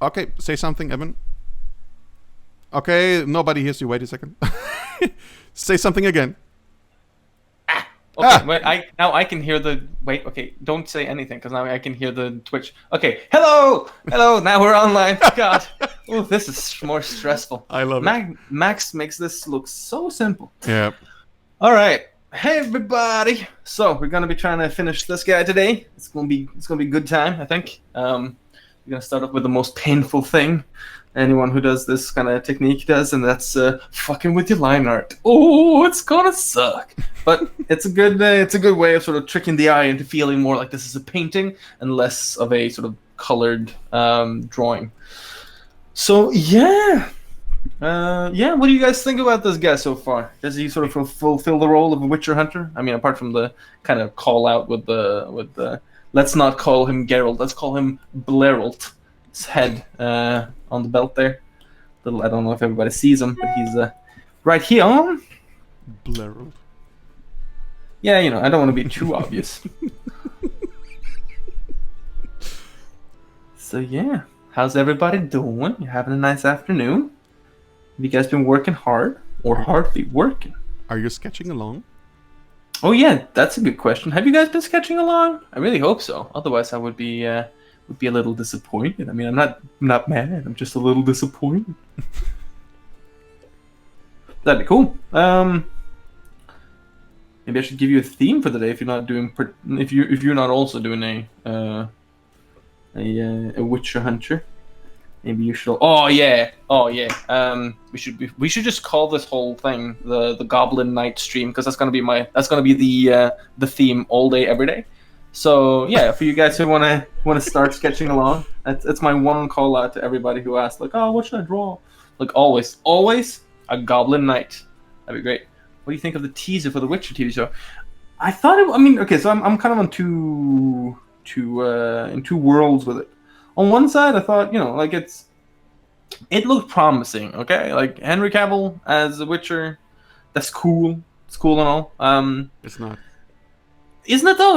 Okay, say something, Evan. Okay, nobody hears you. Wait a second. Say something again. Okay, wait, now I can hear the wait. Okay, don't say anything because now I can hear the Twitch. Okay, hello. Now we're online. God, oh, this is more stressful. I love it. Max makes this look so simple. Yeah. All right, hey everybody. So we're gonna be trying to finish this guy today. It's gonna be a good time, I think. We're gonna start off with the most painful thing anyone who does this kind of technique does, and that's fucking with your line art. Oh, it's gonna suck, but it's a good way of sort of tricking the eye into feeling more like this is a painting and less of a sort of colored drawing. So yeah. What do you guys think about this guy so far? Does he sort of fulfill the role of a Witcher hunter? I mean, apart from the kind of call out with the let's not call him Geralt, let's call him Bleralt. His head on the belt there. I don't know if everybody sees him, but he's right here. Bleralt. Yeah, I don't want to be too obvious. So yeah, how's everybody doing? You having a nice afternoon? Have you guys been working hard or hardly working? Are you sketching along? Oh yeah, that's a good question. Have you guys been sketching along? I really hope so. Otherwise, I would be a little disappointed. I mean, I'm not mad. I'm just a little disappointed. That'd be cool. Maybe I should give you a theme for the day if you're not doing if you're not also doing a Witcher hunter. Maybe you should. Oh yeah. We should just call this whole thing the Goblin Night stream because that's gonna be the theme all day every day. So yeah, for you guys who wanna start sketching along, it's my one call out to everybody who asks like, oh, what should I draw? Like always a Goblin Night. That'd be great. What do you think of the teaser for the Witcher TV show? I thought so I'm kind of on two worlds with it. On one side, I thought, it looked promising, okay? Like, Henry Cavill as a Witcher, that's cool. It's cool and all. It's not. Isn't it, though?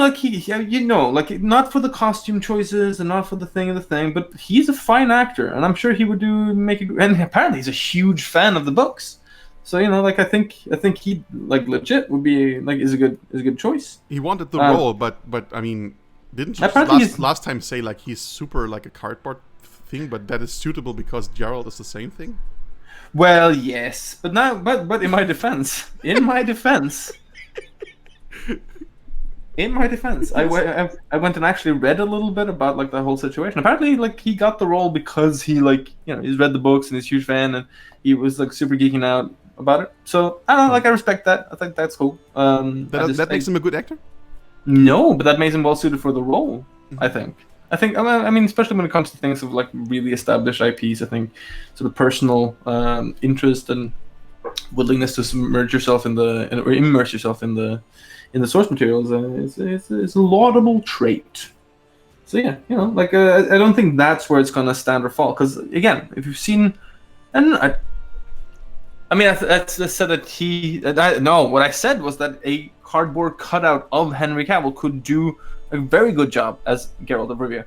Like, not for the costume choices and not for the thing, but he's a fine actor, and I'm sure he would and apparently he's a huge fan of the books. So, I think he, legit would be, is a good choice. He wanted the role, but I mean... Didn't you last time say he's super like a cardboard thing, but that is suitable because Geralt is the same thing? Well, yes, but in my defense, I went and actually read a little bit about the whole situation. Apparently, he got the role because he he's read the books and he's a huge fan, and he was super geeking out about it. So I don't know, I respect that. I think that's cool. That makes him a good actor. No, but that makes him well suited for the role. Mm-hmm. I think. I mean, especially when it comes to things of really established IPs. I think sort of personal interest and willingness to immerse yourself in the source material is a laudable trait. So yeah, I don't think that's where it's gonna stand or fall. Because again, if you've seen, I said that what I said was that a cardboard cutout of Henry Cavill could do a very good job as Geralt of Rivia,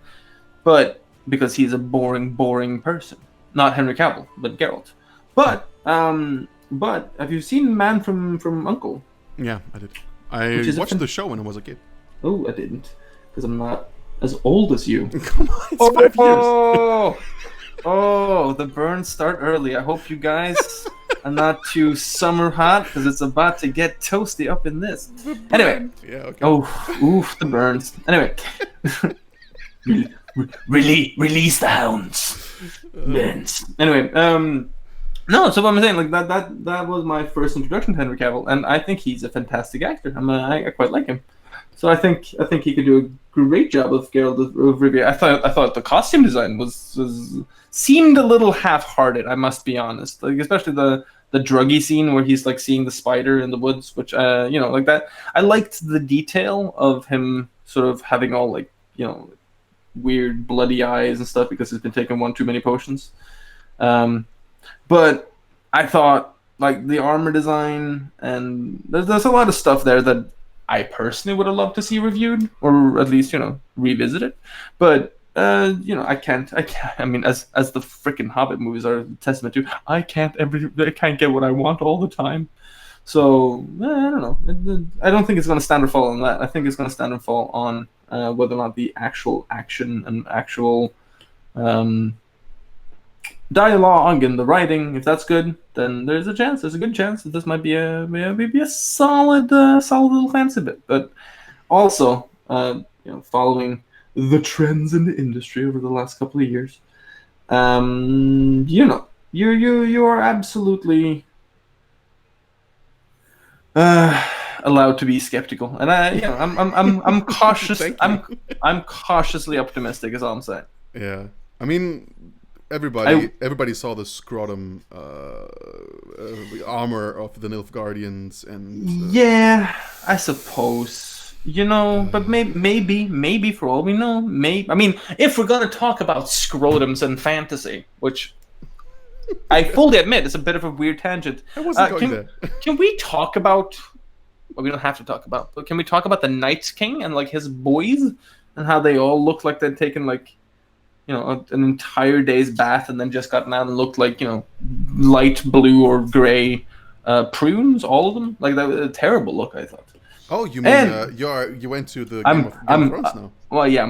but because he's a boring person, not Henry Cavill, but Geralt. But have you seen Man from U.N.C.L.E.? Yeah, I did. I watched the show when I was a kid. Oh, I didn't, because I'm not as old as you. Come on, it's 5 years. Oh, the burns start early. I hope you guys are not too summer hot because it's about to get toasty up in this. Anyway. Yeah, okay. Oh, oof, the burns. Anyway. Release the hounds. Burns. Anyway, no, so what I'm saying, that was my first introduction to Henry Cavill, and I think he's a fantastic actor. I quite like him. So I think he could do a great job of Geralt of Rivia. I thought the costume design seemed a little half-hearted. I must be honest, especially the druggy scene where he's seeing the spider in the woods, which that. I liked the detail of him sort of having all weird bloody eyes and stuff because he's been taking one too many potions. But I thought the armor design and there's a lot of stuff there that I personally would have loved to see reviewed or at least revisited. But I can't. I mean, as the freaking Hobbit movies are a testament to, I can't get what I want all the time. So I don't know. I don't think it's going to stand or fall on that. I think it's going to stand and fall on whether or not the actual action and actual dialogue and the writing, if that's good, then there's a chance. There's a good chance that this might be a solid little fantasy bit. But also, following the trends in the industry over the last couple of years, you are absolutely allowed to be skeptical, and I'm cautious. I'm cautiously optimistic, is all I'm saying. Yeah, I mean, everybody saw the scrotum armor of the Nilfgaardians, and yeah, I suppose. But maybe for all we know, I mean, if we're gonna talk about scrotums and fantasy, which I fully admit is a bit of a weird tangent. I wasn't going there. Can we talk about? Well, we don't have to talk about, but can we talk about the Night King and like his boys and how they all look like they'd taken like, an entire day's bath and then just gotten out and looked like light blue or gray prunes, all of them, like that was a terrible look, I thought. Oh, you mean you went to the Game of Thrones now? Well, yeah,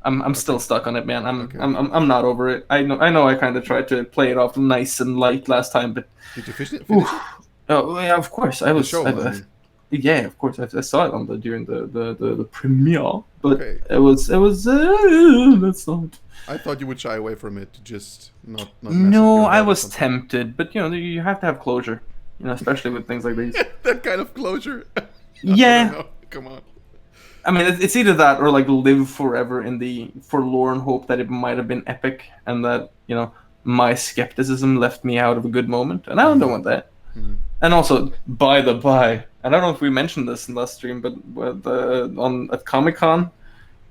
I'm still stuck on it, man. I'm not over it. I know. I kind of tried to play it off nice and light last time, but did you finish it? Oh yeah, of course. I was. Yeah, of course. I saw it during the premiere, but it was that's not. I thought you would shy away from it to just not no, I was tempted, but you have to have closure, especially with things like these. That kind of closure. Yeah. Come on. I mean, it's either that or like live forever in the forlorn hope that it might have been epic and that, my skepticism left me out of a good moment. And I don't want that. Mm-hmm. And also, by the by, I don't know if we mentioned this in last stream, but at Comic-Con,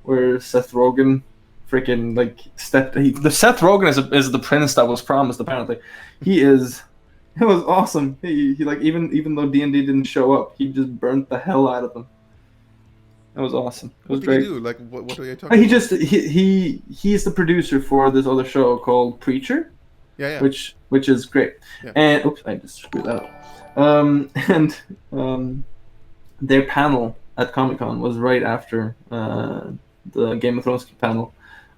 where Seth Rogen freaking like Seth Rogen is the prince that was promised, apparently. He is. It was awesome. He like even though D&D didn't show up, he just burnt the hell out of them. It was awesome. It was great. What did he do? Like what are you talking about? He's the producer for this other show called Preacher. Yeah. Which is great. Yeah. And oops, I just screwed that up. Their panel at Comic-Con was right after the Game of Thrones panel.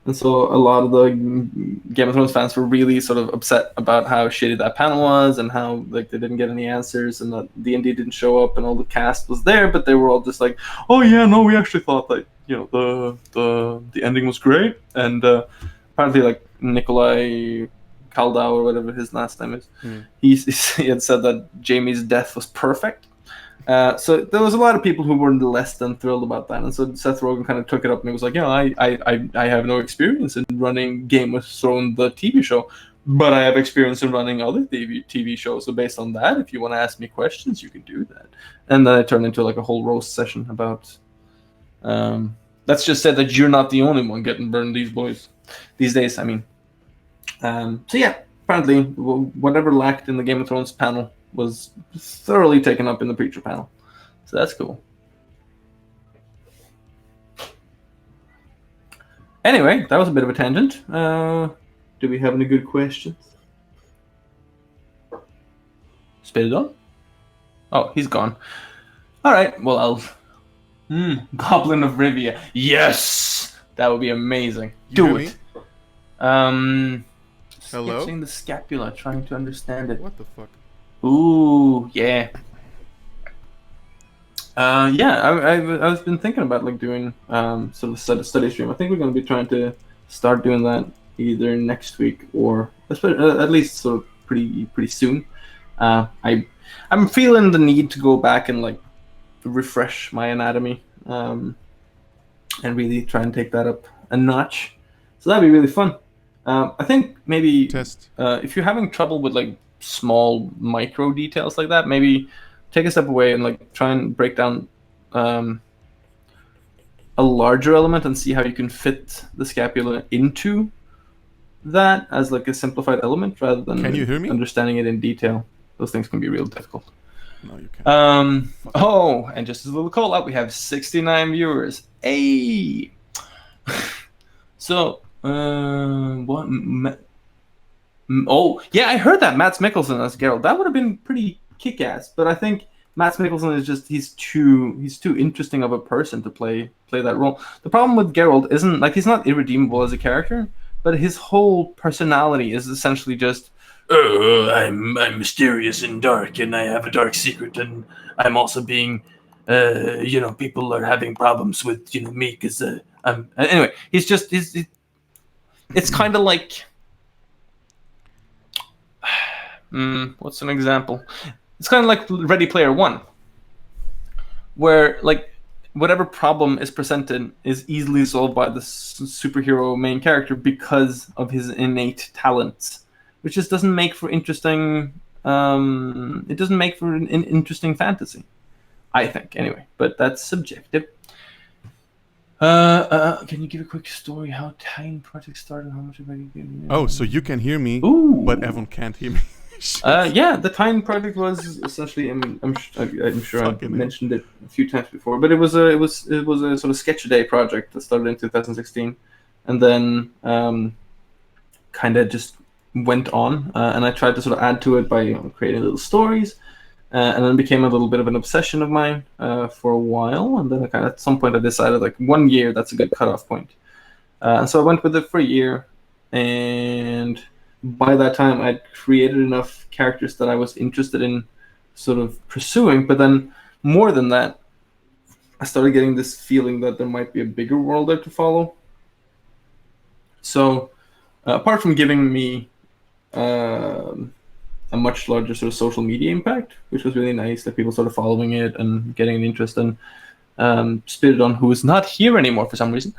And so a lot of the Game of Thrones fans were really sort of upset about how shitty that panel was and how like they didn't get any answers and that D&D didn't show up and all the cast was there, but they were all just like, oh yeah, no, we actually thought that the ending was great. And apparently like Nikolai Kaldau or whatever his last name is, he had said that Jaime's death was perfect. So there was a lot of people who were less than thrilled about that, and so Seth Rogen kind of took it up and he was like, I have no experience in running Game of Thrones, the TV show, but I have experience in running other TV shows, so based on that, if you want to ask me questions, you can do that. And then it turned into like a whole roast session about, let's just say that you're not the only one getting burned these days, I mean. So yeah, apparently whatever lacked in the Game of Thrones panel was thoroughly taken up in the Preacher panel. So that's cool. Anyway, that was a bit of a tangent. Do we have any good questions? Spit it on? Oh, he's gone. All right, well, I'll... Goblin of Rivia. Yes! That would be amazing. Do it. Hello? Sketching the scapula, trying to understand it. What the fuck? Ooh, yeah. I've been thinking about like doing sort of a study stream. I think we're going to be trying to start doing that either next week or at least sort of pretty soon. I'm feeling the need to go back and like refresh my anatomy and really try and take that up a notch. So that'd be really fun. I think maybe if you're having trouble with like small micro details like that, maybe take a step away and like try and break down a larger element and see how you can fit the scapula into that as like a simplified element rather than Can you hear me? Understanding it in detail. Those things can be real difficult. No, you can't. And just as a little call out, we have 69 viewers. Hey. So What? Oh, yeah, I heard that Mads Mikkelsen as Geralt. That would have been pretty kick-ass. But I think Mads Mikkelsen is just he's too interesting of a person to play that role. The problem with Geralt isn't like he's not irredeemable as a character, but his whole personality is essentially just I'm mysterious and dark, and I have a dark secret, and I'm also being people are having problems with me because I'm anyway. It's kind of like what's an example? It's kind of like Ready Player One, where like whatever problem is presented is easily solved by the superhero main character because of his innate talents, which just doesn't make for interesting. It doesn't make for an interesting fantasy, I think. Anyway, but that's subjective. Can you give a quick story how Tiny Project started? How much have I given? Oh, so you can hear me, but Evan can't hear me. Yeah, the Tiny Project was essentially. I'm sure I mentioned it a few times before, but it was a sort of sketch a day project that started in 2016, and then kind of just went on, and I tried to sort of add to it by creating little stories. And then became a little bit of an obsession of mine for a while. And then at some point I decided like 1 year, that's a good cutoff point. And so I went with it for a year. And by that time I'd created enough characters that I was interested in sort of pursuing. But then more than that, I started getting this feeling that there might be a bigger world there to follow. So apart from giving me a much larger sort of social media impact, which was really nice that people started following it and getting an interest. And Spirit on, who is not here anymore for some reason,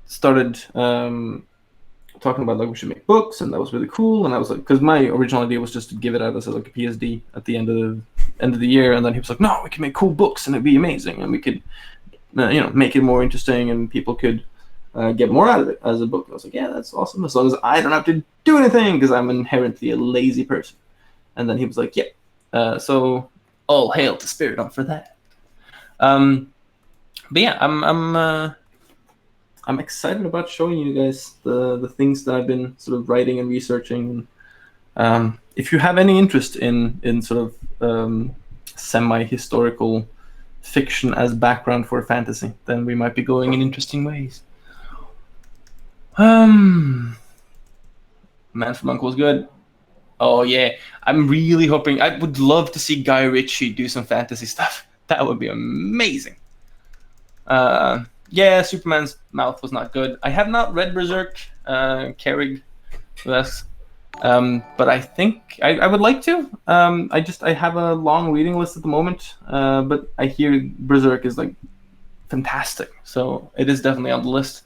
started talking about like we should make books, and that was really cool. And I was like, because my original idea was just to give it out as like a PSD at the end of the year, and then he was like, no, we can make cool books and it'd be amazing, and we could make it more interesting, and people could get more out of it as a book. I was like, yeah, that's awesome, as long as I don't have to do anything, because I'm inherently a lazy person. And then he was like, yeah. So all hail to Spirit on for that. But yeah, I'm excited about showing you guys the things that I've been sort of writing and researching. And if you have any interest in sort of semi-historical fiction as background for fantasy, then we might be going in interesting ways. Man from U.N.C.L.E. was good. Oh yeah, I'm really hoping. I would love to see Guy Ritchie do some fantasy stuff. That would be amazing. Yeah, Superman's mouth was not good. I have not read Berserk. Kerrig, yes. But I think I would like to. I have a long reading list at the moment. But I hear Berserk is like fantastic, so it is definitely on the list.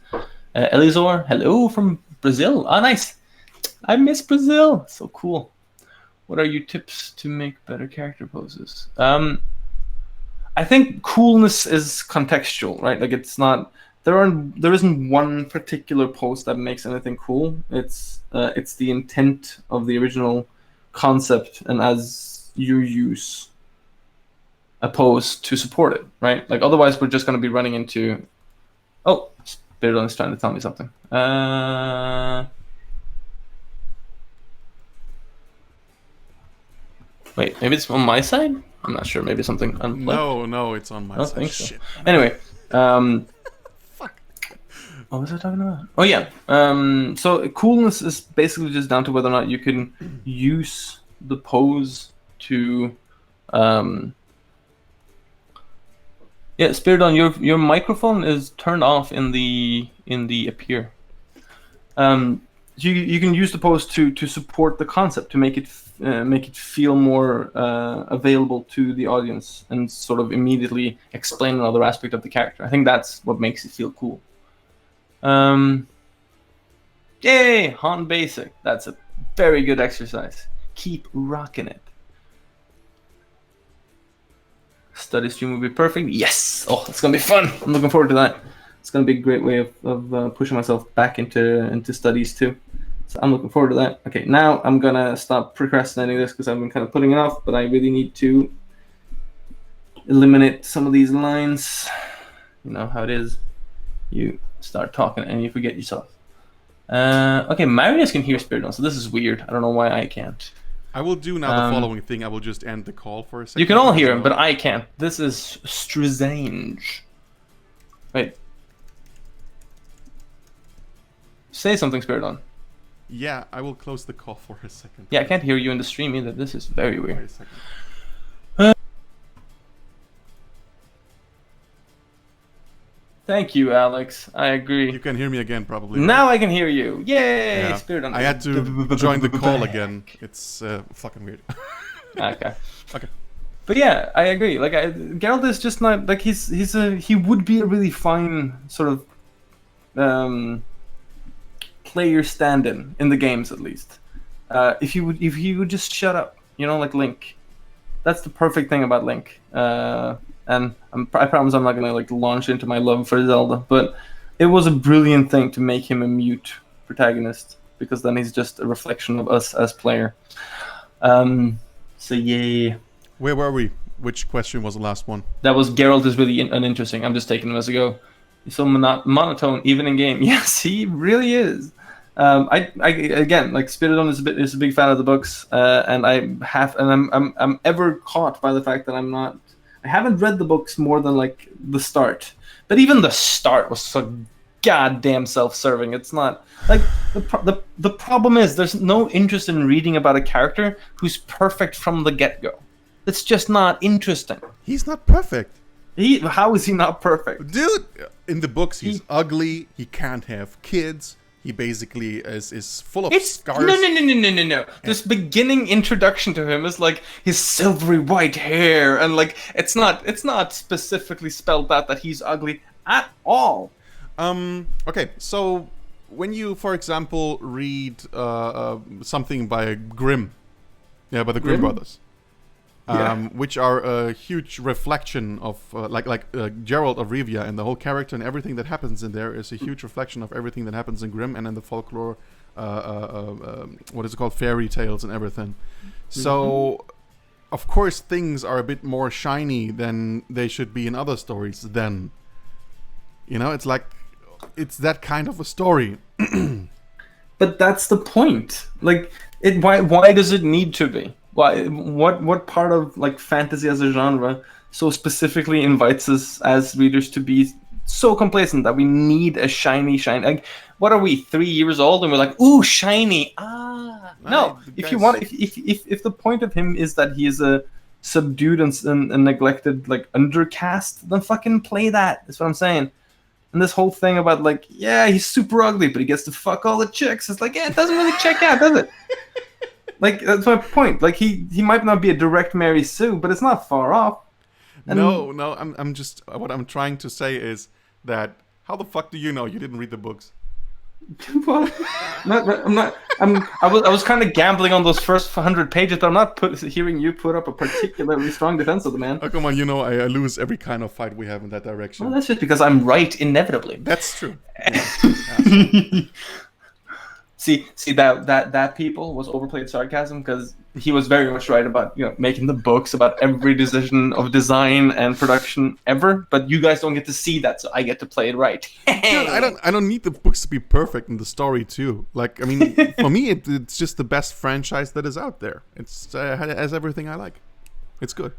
Elizor, hello from Brazil. Oh, nice. I miss Brazil. So cool. What are your tips to make better character poses? I think coolness is contextual, right? Like it's not there isn't one particular pose that makes anything cool. It's the intent of the original concept, and as you use a pose to support it, right? Like otherwise we're just going to be running into Spirit is trying to tell me something. Wait, maybe it's on my side? I'm not sure. Maybe something unplugged. No, it's on my side. Shit. Anyway, fuck. What was I talking about? Oh yeah. So coolness is basically just down to whether or not you can use the pose to. Yeah, Spirit on your microphone is turned off in the appear. You can use the pose to support the concept, to make it feel more available to the audience, and sort of immediately explain another aspect of the character. I think that's what makes it feel cool. Yay, Han Basic. That's a very good exercise. Keep rocking it. Study stream will be perfect. Yes! Oh, it's gonna be fun. I'm looking forward to that. It's gonna be a great way of pushing myself back into studies too. So I'm looking forward to that. Okay, now I'm gonna stop procrastinating this because I've been kind of putting it off, but I really need to eliminate some of these lines. You know how it is. You start talking and you forget yourself. Okay, Marius can hear Spiridon, so this is weird. I don't know why I can't. I will do now the following thing. I will just end the call for a second. You can all hear him, but I can't. This is strange. Wait. Say something, Spiridon. Yeah, I will close the call for a second. Yeah, I can't hear you in the stream either. This is very weird. Wait a second. Thank you, Alex. I agree. You can hear me again, probably. Now I can hear you. Yay! Yeah. Spiridon. I had to join the call again. It's fucking weird. Okay. Okay. But yeah, I agree. Like, Geralt is just not like he would be a really fine sort of player stand-in the games, at least. If he would just shut up, you know, like Link. That's the perfect thing about Link. And I promise I'm not gonna like launch into my love for Zelda, but it was a brilliant thing to make him a mute protagonist, because then he's just a reflection of us as player. So yeah. Where were we? Which question was the last one? That was Geralt is really uninteresting. I'm just taking him as a go. He's so monotone, even in game. Yes, he really is. I again, like, Spiridon is a big fan of the books, and I'm ever caught by the fact that I haven't read the books more than like the start, but even the start was so goddamn self-serving. It's not like the problem is there's no interest in reading about a character who's perfect from the get-go. It's just not interesting. He's not perfect. How is he not perfect? Dude, in the books he's ugly, he can't have kids, he basically is full of scars. No. This beginning introduction to him is like his silvery white hair, and like it's not specifically spelled out that he's ugly at all. Okay, so when you, for example, read something by Grimm, by the Grimm brothers, which are a huge reflection of Geralt of Rivia, and the whole character and everything that happens in there is a huge reflection of everything that happens in Grimm and in the folklore, what is it called, fairy tales and everything. So, of course, things are a bit more shiny than they should be in other stories then. You know, it's like, it's that kind of a story. But that's the point. Like, why does it need to be? Why? What part of like fantasy as a genre so specifically invites us as readers to be so complacent that we need a shiny? Like, what are we, 3 years old and we're like, ooh, shiny? No. If you want, if the point of him is that he is a subdued and neglected like undercast, then fucking play that. That's what I'm saying. And this whole thing about like, yeah, he's super ugly, but he gets to fuck all the chicks. It's like, yeah, it doesn't really check out, does it? Like, that's my point. Like, he might not be a direct Mary Sue, but it's not far off. And no, I'm just, what I'm trying to say is that, how the fuck do you know you didn't read the books? What? I was kind of gambling on those first 100 pages, but I'm not hearing you put up a particularly strong defense of the man. Oh, come on, you know I lose every kind of fight we have in that direction. Well, that's just because I'm right inevitably. That's true. See that people was overplayed sarcasm, because he was very much right about, you know, making the books about every decision of design and production ever, but you guys don't get to see that, so I get to play it right. Dude, I don't need the books to be perfect in the story too. Like, I mean, for me it's just the best franchise that is out there. It's has everything I like. It's good.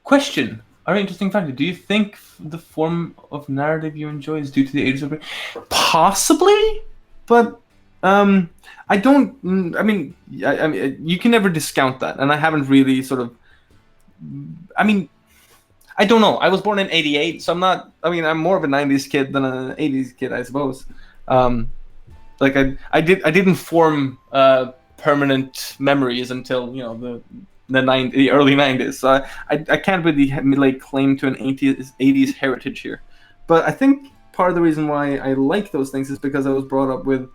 Question. Very interesting fact. Do you think the form of narrative you enjoy is due to the ages of... Possibly, but I don't. I mean, you can never discount that, and I haven't really sort of. I mean, I don't know. I was born in '88, so I'm not. I mean, I'm more of a '90s kid than an '80s kid, I suppose. Like I didn't form permanent memories until, you know, the early 90s. So I can't really lay claim to an 80s heritage here. But I think part of the reason why I like those things is because I was brought up with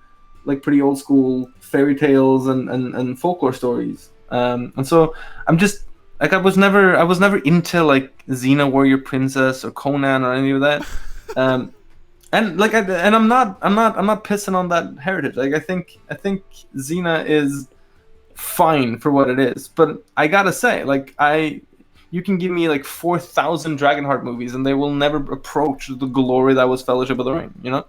like pretty old school fairy tales and folklore stories. And so I'm just like, I was never into like Xena Warrior Princess or Conan or any of that. And like I'm not pissing on that heritage. Like I think Xena is fine for what it is, but I gotta say, like, you can give me like 4,000 Dragonheart movies, and they will never approach the glory that was Fellowship of the Ring. You know.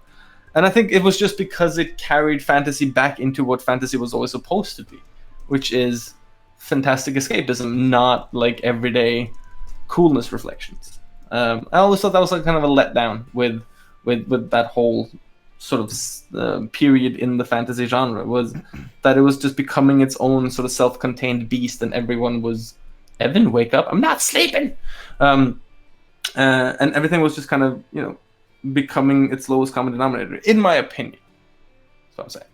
And I think it was just because it carried fantasy back into what fantasy was always supposed to be, which is fantastic escapism, not like everyday coolness reflections. I always thought that was like kind of a letdown with that whole sort of period in the fantasy genre, was that it was just becoming its own sort of self-contained beast, and everyone was, Evan, wake up! I'm not sleeping. And everything was just kind of, you know, becoming its lowest common denominator, in my opinion. That's what I'm saying.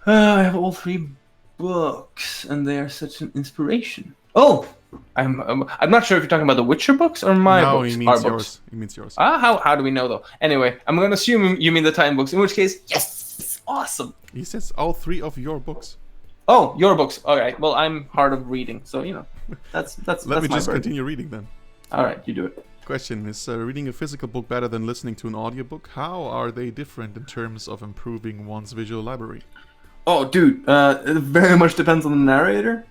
I have all 3 books, and they are such an inspiration. Oh, I'm not sure if you're talking about the Witcher books or my books. No, he means yours. He means yours. How do we know though? Anyway, I'm going to assume you mean the Time books, in which case, yes, awesome. He says all 3 of your books. Oh, your books. All right. Well, I'm hard of reading, so you know, that's Let me just continue reading then. All right, you do it. Question: is reading a physical book better than listening to an audiobook? How are they different in terms of improving one's visual library? Oh, dude, it very much depends on the narrator.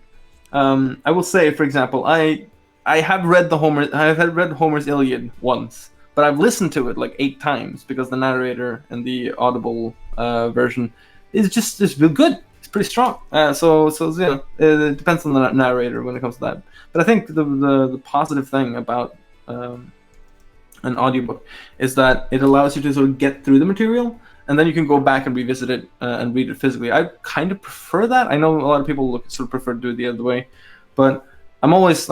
I will say, for example, I have read read Homer's Iliad once, but I've listened to it like 8 times because the narrator and the audible version is just good. It's pretty strong. So you know, it depends on the narrator when it comes to that. But I think the positive thing about an audiobook is that it allows you to sort of get through the material, and then you can go back and revisit it and read it physically. I kind of prefer that. I know a lot of people sort of prefer to do it the other way, but I always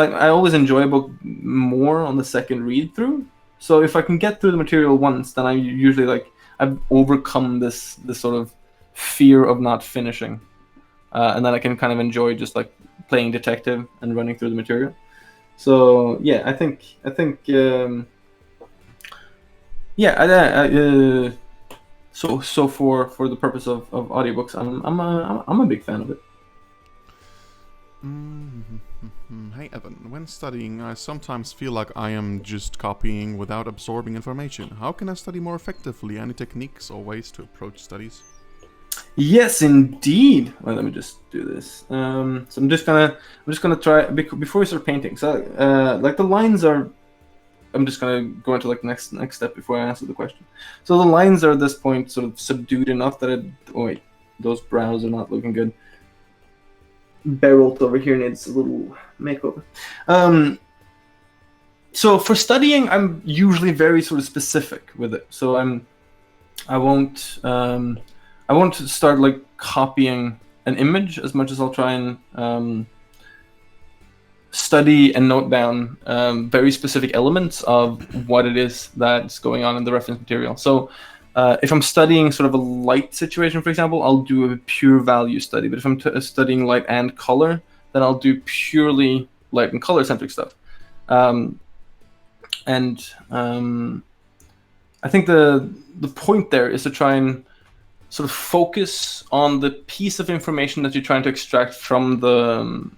enjoy a book more on the second read through. So if I can get through the material once, then I usually I've overcome this sort of fear of not finishing, and then I can kind of enjoy just like playing detective and running through the material. So yeah, I think so for the purpose of audiobooks, I'm a big fan of it. Hey Evan, when studying, I sometimes feel like I am just copying without absorbing information. How can I study more effectively? Any techniques or ways to approach studies? Yes, indeed. Well, let me just do this. So I'm just gonna try before we start painting. So like the lines are. I'm just gonna go into like the next step before I answer the question. So the lines are at this point sort of subdued enough that wait, those brows are not looking good. Beryl over here needs a little makeover. So for studying, I'm usually very sort of specific with it. So I won't start like copying an image as much as I'll try and study and note down very specific elements of what it is that's going on in the reference material. So if I'm studying sort of a light situation, for example, I'll do a pure value study. But if I'm studying light and color, then I'll do purely light and color centric stuff. I think the point there is to try and sort of focus on the piece of information that you're trying to extract from the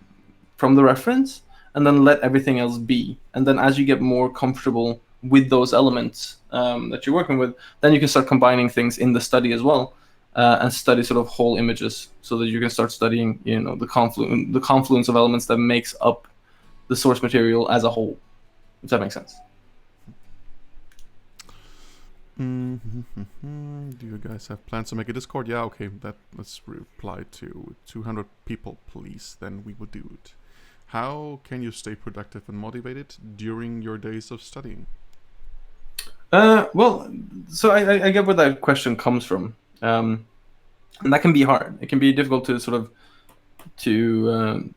reference, and then let everything else be. And then as you get more comfortable with those elements that you're working with, then you can start combining things in the study as well, and study sort of whole images, so that you can start studying, you know, the confluence of elements that makes up the source material as a whole. If that makes sense. Do you guys have plans to make a Discord? Yeah, okay. Let's reply to 200 people, please. Then we will do it. How can you stay productive and motivated during your days of studying? Well, so I get where that question comes from, and that can be hard. It can be difficult to sort of to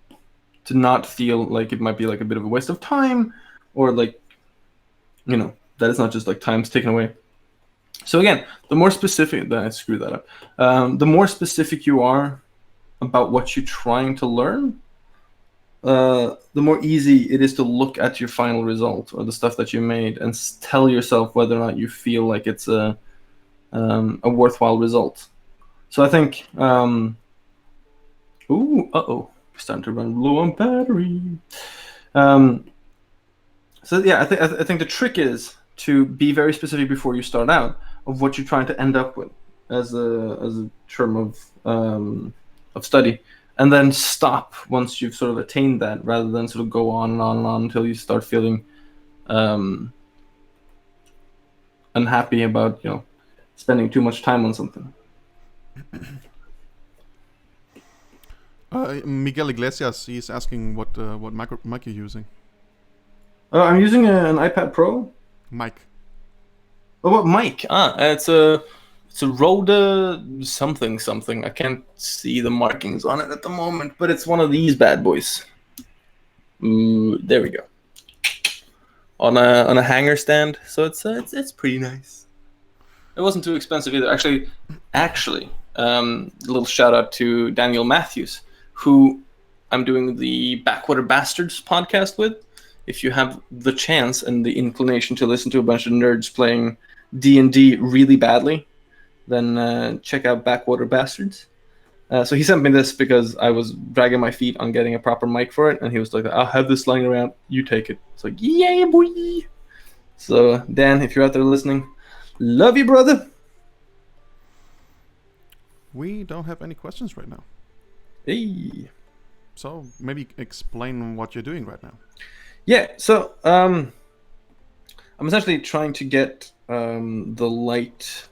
not feel like it might be like a bit of a waste of time, or like, you know, that it's not just like time's taken away. So again, the more specific, the more specific you are about what you're trying to learn, the more easy it is to look at your final result or the stuff that you made and tell yourself whether or not you feel like it's a worthwhile result. So I think, starting to run low on battery. So yeah, I think the trick is to be very specific before you start out of what you're trying to end up with as a term of study, and then stop once you've sort of attained that, rather than sort of go on and on and on until you start feeling unhappy about spending too much time on something. Miguel Iglesias, he's asking what mic you're using. I'm using an iPad Pro. Mic. Oh, what mic? It's a Rode something. I can't see the markings on it at the moment, but it's one of these bad boys. There we go. On a hanger stand, so it's pretty nice. It wasn't too expensive either. Actually, a little shout out to Daniel Matthews, who I'm doing the Backwater Bastards podcast with. If you have the chance and the inclination to listen to a bunch of nerds playing D&D really badly, then check out Backwater Bastards. So he sent me this because I was dragging my feet on getting a proper mic for it, and he was like, I'll have this lying around, you take it. It's like, yeah, boy! So, Dan, if you're out there listening, love you, brother! We don't have any questions right now. Hey! So, maybe explain what you're doing right now. Yeah, so, I'm essentially trying to get the light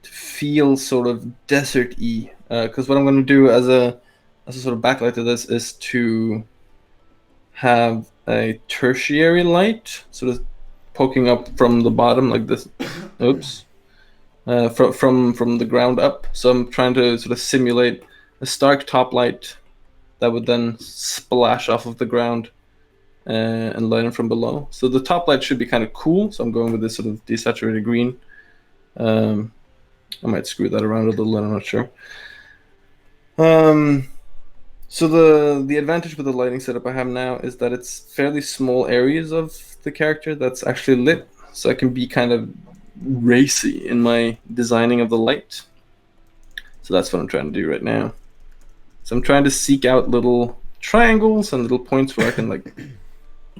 to feel sort of desert-y. Because what I'm going to do as a sort of backlight to this is to have a tertiary light sort of poking up from the bottom like this. Oops. From the ground up. So I'm trying to sort of simulate a stark top light that would then splash off of the ground and light it from below. So the top light should be kind of cool. So I'm going with this sort of desaturated green. I might screw that around a little, I'm not sure. So the advantage with the lighting setup I have now is that it's fairly small areas of the character that's actually lit, so I can be kind of racy in my designing of the light. So that's what I'm trying to do right now. So I'm trying to seek out little triangles and little points where I can like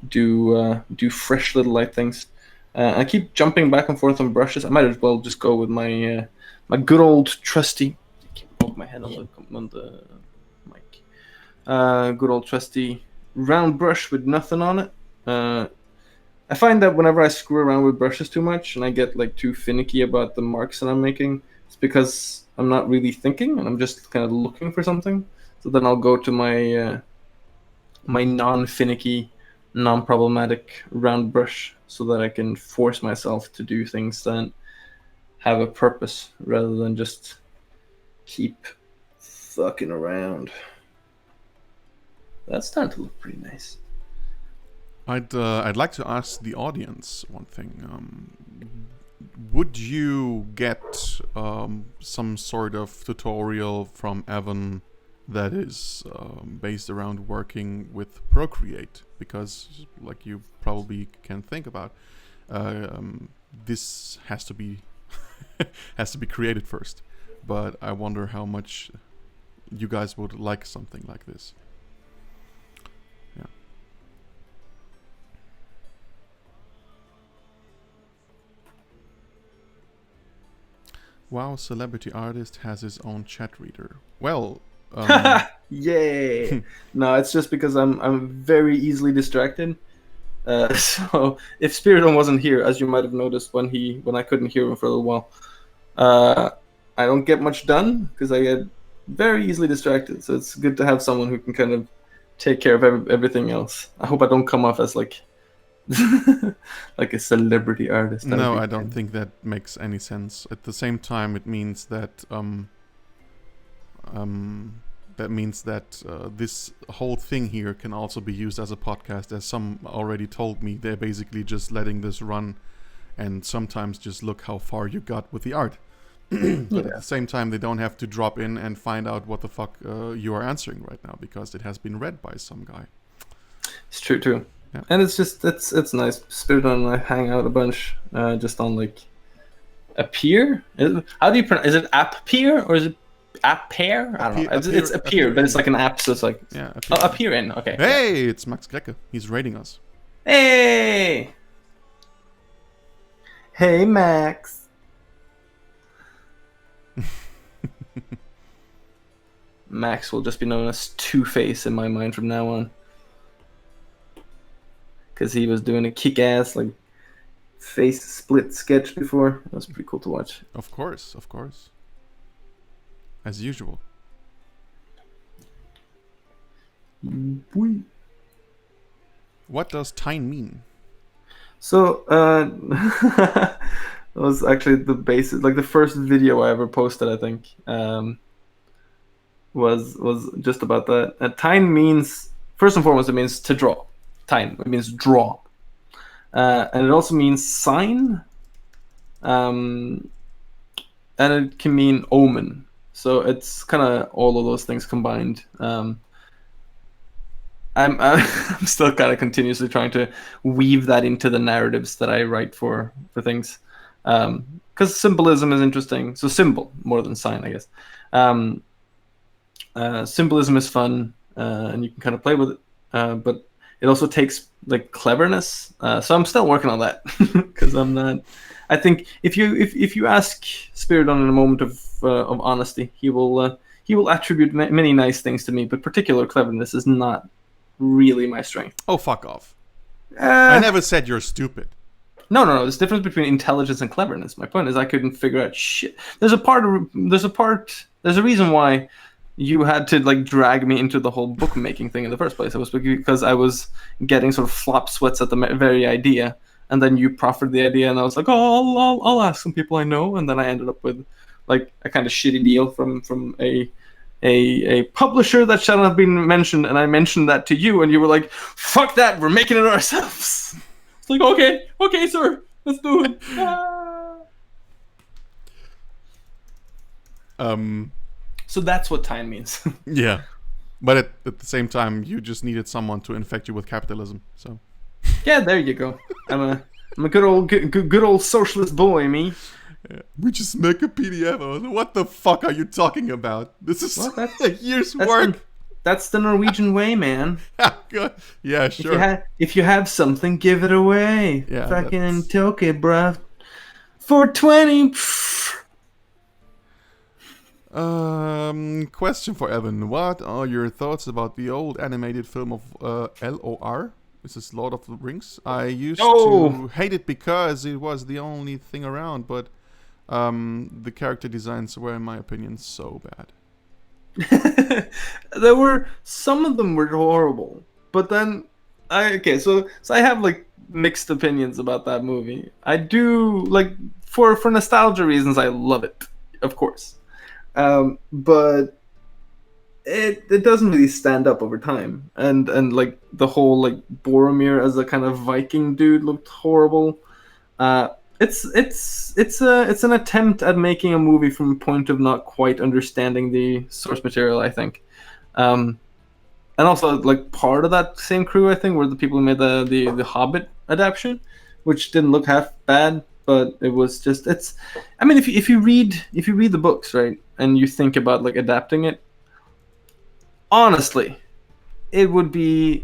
do fresh little light things. I keep jumping back and forth on brushes. I might as well just go with my my good old trusty. I can't poke my head on the mic. Good old trusty round brush with nothing on it. I find that whenever I screw around with brushes too much and I get like too finicky about the marks that I'm making, it's because I'm not really thinking and I'm just kind of looking for something. So then I'll go to my my non-finicky, non-problematic round brush so that I can force myself to do things that have a purpose rather than just keep fucking around. That's starting to look pretty nice. I'd like to ask the audience one thing. Would you get some sort of tutorial from Evan that is based around working with Procreate? Because, like you probably can think about, this has to be created first. But I wonder how much you guys would like something like this. Wow, celebrity artist has his own chat reader. Well, yay! No, it's just because I'm very easily distracted. So if Spiridon wasn't here, as you might have noticed when I couldn't hear him for a little while, I don't get much done because I get very easily distracted. So it's good to have someone who can kind of take care of everything else. I hope I don't come off as like like a celebrity artist. No, I don't think that makes any sense. At the same time, it means that this whole thing here can also be used as a podcast. As some already told me, they're basically just letting this run, and sometimes just look how far you got with the art. But at the same time, they don't have to drop in and find out what the fuck you are answering right now because it has been read by some guy. It's true too. Yeah. And it's just it's nice. Spiridon and I hang out a bunch, just on like a pier. How do you pronounce? Is it app pier or is it app pair? I don't know. It's a pier, but it's like an app, so it's like a pier in. Okay. Hey, it's Max Grecke. He's raiding us. Hey, hey, Max. Max will just be known as Two-Face in my mind from now on. Because he was doing a kick-ass, like, face split sketch before. That was pretty cool to watch. Of course. As usual. What does tine mean? So, that was actually the basis, like the first video I ever posted, I think, was just about that. Tine means, first and foremost, it means to draw. Tine, it means draw. And it also means sign. And it can mean omen. So it's kind of all of those things combined. I'm still kind of continuously trying to weave that into the narratives that I write for things, because symbolism is interesting. So symbol more than sign, I guess. Symbolism is fun, and you can kind of play with it, but it also takes like cleverness. So I'm still working on that because I'm not. I think if you ask Spiridon in a moment of honesty, he will attribute many nice things to me, but particular cleverness is not really my strength. Oh, fuck off. I never said you're stupid. No. There's a difference between intelligence and cleverness. My point is I couldn't figure out shit. There's a reason why you had to like drag me into the whole bookmaking thing in the first place. It was because I was getting sort of flop sweats at the very idea, and then you proffered the idea, and I was like, oh, I'll ask some people I know, and then I ended up with like a kind of shitty deal from a publisher that shall not have been mentioned, and I mentioned that to you, and you were like, fuck that, we're making it ourselves. It's like, okay, sir, let's do it. So that's what time means. Yeah, but at the same time, you just needed someone to infect you with capitalism. So yeah, there you go. I'm a good old socialist boy, me. Yeah. We just make a PDF. What the fuck are you talking about? This is a year's work. That's the Norwegian way, man. Yeah, sure. If you have something, give it away. Yeah, fucking toke, bruh. 420. Question for Evan. What are your thoughts about the old animated film of LOR? This is Lord of the Rings. I used to hate it because it was the only thing around, but the character designs were, in my opinion, so bad. Some of them were horrible, but then so I have like mixed opinions about that movie. I do like for nostalgia reasons, I love it, of course, but it doesn't really stand up over time, and like the whole like Boromir as a kind of Viking dude looked horrible. It's an attempt at making a movie from a point of not quite understanding the source material, I think, and also like part of that same crew, I think, were the people who made the Hobbit adaptation, which didn't look half bad, but it was just I mean, if you read the books, right, and you think about like adapting it, honestly, it would be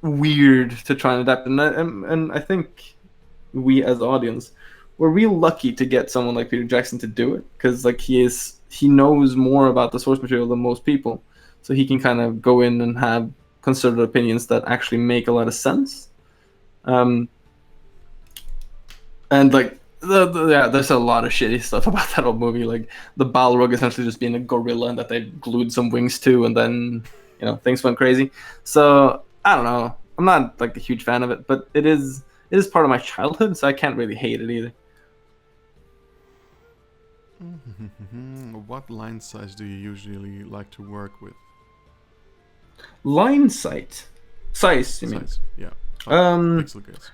weird to try and adapt, and I think we as audience were real lucky to get someone like Peter Jackson to do it, because like he knows more about the source material than most people, so he can kind of go in and have considered opinions that actually make a lot of sense. And like there's a lot of shitty stuff about that old movie, like the Balrog essentially just being a gorilla that they glued some wings to, and then things went crazy. So I don't know, I'm not like a huge fan of it, but it is part of my childhood, so I can't really hate it either. What line size do you usually like to work with? Line size, you mean? Size, yeah. Pixel guess.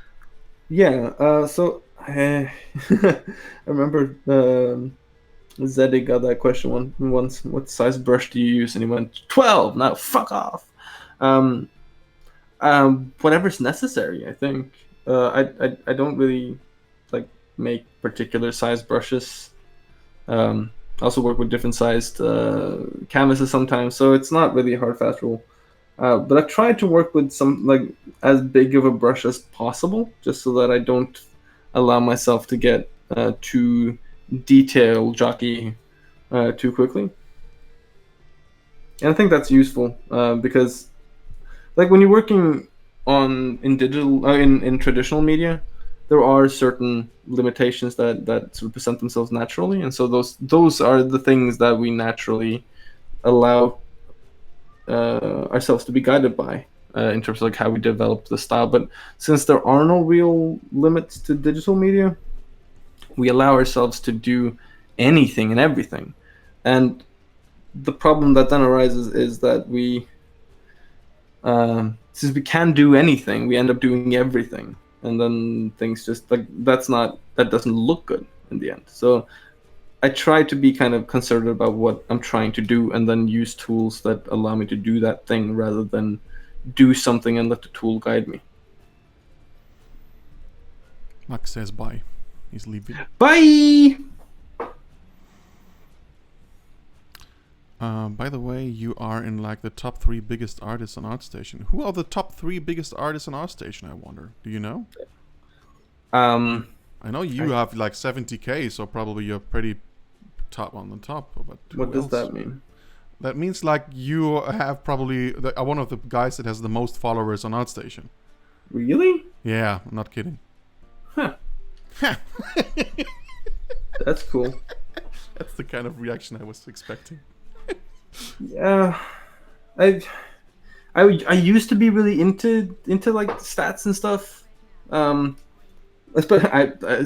Yeah. So I remember Zeddy got that question once. What size brush do you use? And he went 12. Now fuck off. Whatever's necessary, I think. I don't really like make particular size brushes. I also work with different sized canvases sometimes, so it's not really a hard fast rule. But I've tried to work with some like as big of a brush as possible, just so that I don't allow myself to get too detail jockey too quickly. And I think that's useful because, like, when you're working in digital in traditional media, there are certain limitations that sort of present themselves naturally, and so those are the things that we naturally allow ourselves to be guided by in terms of like how we develop the style. But since there are no real limits to digital media, we allow ourselves to do anything and everything. And the problem that then arises is that since we can do anything, we end up doing everything, and then things just like that doesn't look good in the end. So I try to be kind of concerted about what I'm trying to do, and then use tools that allow me to do that thing rather than do something and let the tool guide me. Max says bye. He's leaving. Bye. By the way, you are in like the top 3 biggest artists on ArtStation. Who are the top 3 biggest artists on ArtStation, I wonder? Do you know? I know you have like 70k, so probably you're pretty top on the top. But what does that mean? That means like you have probably one of the guys that has the most followers on ArtStation. Really? Yeah, I'm not kidding. Huh. That's cool. That's the kind of reaction I was expecting. Yeah, I used to be really into like stats and stuff.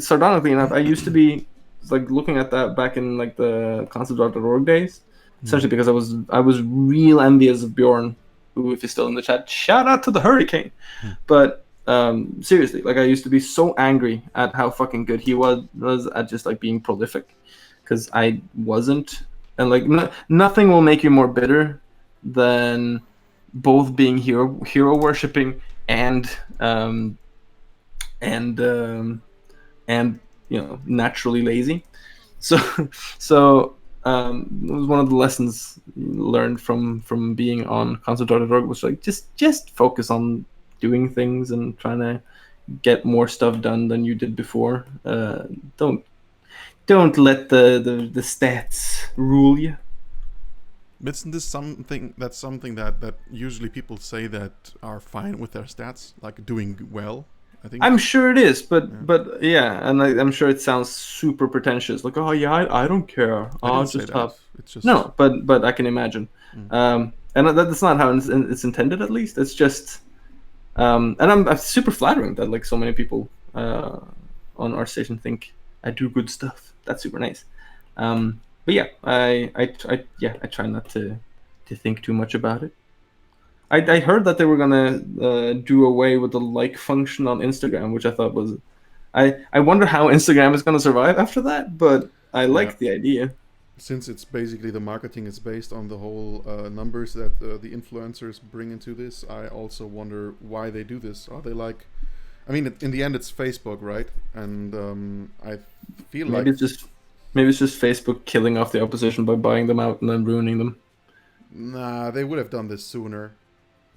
Sardonically enough, I used to be like looking at that back in like the concept.org days, essentially because I was real envious of Bjorn, who, if he's still in the chat, shout out to the Hurricane. But seriously, like I used to be so angry at how fucking good he was at just like being prolific, because I wasn't. And like nothing will make you more bitter than both being hero worshipping and naturally lazy. So it was one of the lessons learned from being on console.org was like just focus on doing things and trying to get more stuff done than you did before. Don't let the stats rule you. Isn't this something that usually people say that are fine with their stats, like doing well? I think I'm sure it is, but yeah, and I'm sure it sounds super pretentious. Like, oh yeah, I don't care. I'll just have. It's just No, but I can imagine, and that's not how it's intended. At least it's just, and I'm super flattering that like so many people on our station think I do good stuff. That's super nice. But yeah, I try not to think too much about it. I heard that they were gonna do away with the like function on Instagram, which I thought was, I wonder how Instagram is gonna survive after that. But I like the idea. Since it's basically the marketing is based on the whole numbers that the influencers bring into this, I also wonder why they do this. Are they like, I mean, in the end, it's Facebook, right? And I feel maybe it's just Facebook killing off the opposition by buying them out and then ruining them. Nah, they would have done this sooner.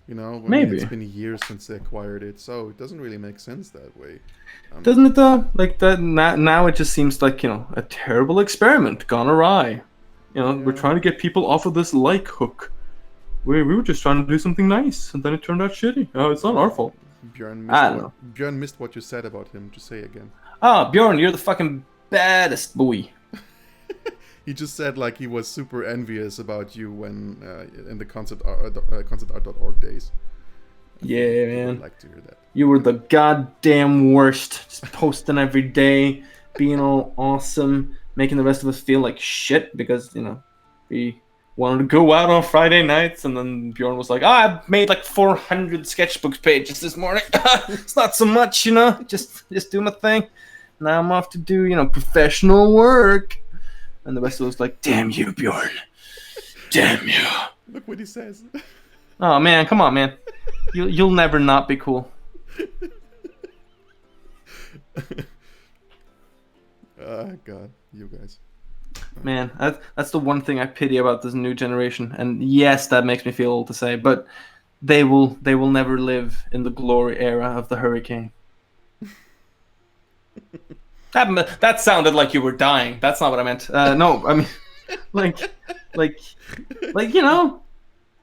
You know, maybe it's been years since they acquired it, so it doesn't really make sense that way. Doesn't it though? Like that now it just seems like, a terrible experiment gone awry. We're trying to get people off of this like hook. We were just trying to do something nice, and then it turned out shitty. Oh, it's not our fault. Bjorn missed what you said about him. To say again. Bjorn, you're the fucking baddest boy. He just said like he was super envious about you when in the conceptart.org days. Yeah, man. I'd like to hear that. You were the goddamn worst. Just posting every day, being all awesome, making the rest of us feel like shit because we wanted to go out on Friday nights, and then Bjorn was like, I made like 400 sketchbook pages this morning. It's not so much, just do my thing. Now I'm off to do professional work. And the rest of us like, damn you, Bjorn. Damn you. Look what he says. Oh, man, come on, man. You'll never not be cool. God, you guys. Man, that's the one thing I pity about this new generation. And yes, that makes me feel old to say, but they will never live in the glory era of the Hurricane. That sounded like you were dying. That's not what I meant. No, I mean, like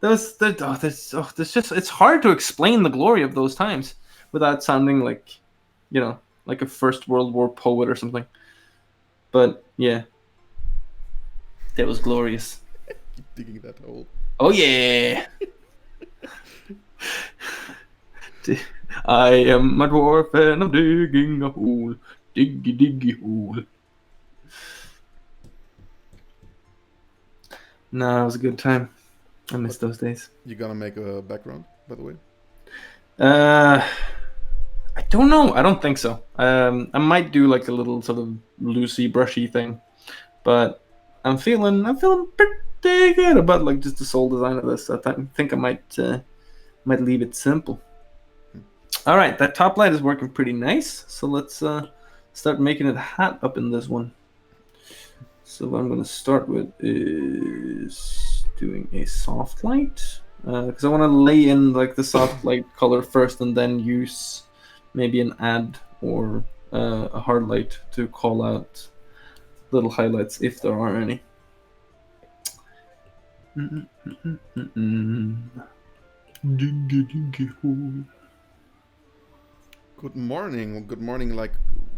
there's just it's hard to explain the glory of those times without sounding like, like a First World War poet or something. But yeah, that was glorious. Keep digging that hole. Oh yeah. I am a dwarf and I'm digging a hole, diggy diggy hole. No, it was a good time. I miss those days. You gonna make a background, by the way? I don't know. I don't think so. I might do like a little sort of loosey brushy thing, but I'm feeling pretty good about like just the soul design of this. I think I might leave it simple. All right, that top light is working pretty nice. So let's start making it hot up in this one. So what I'm going to start with is doing a soft light, because I want to lay in like the soft light color first and then use maybe an add or a hard light to call out little highlights if there are any. Good morning. Good morning. Like,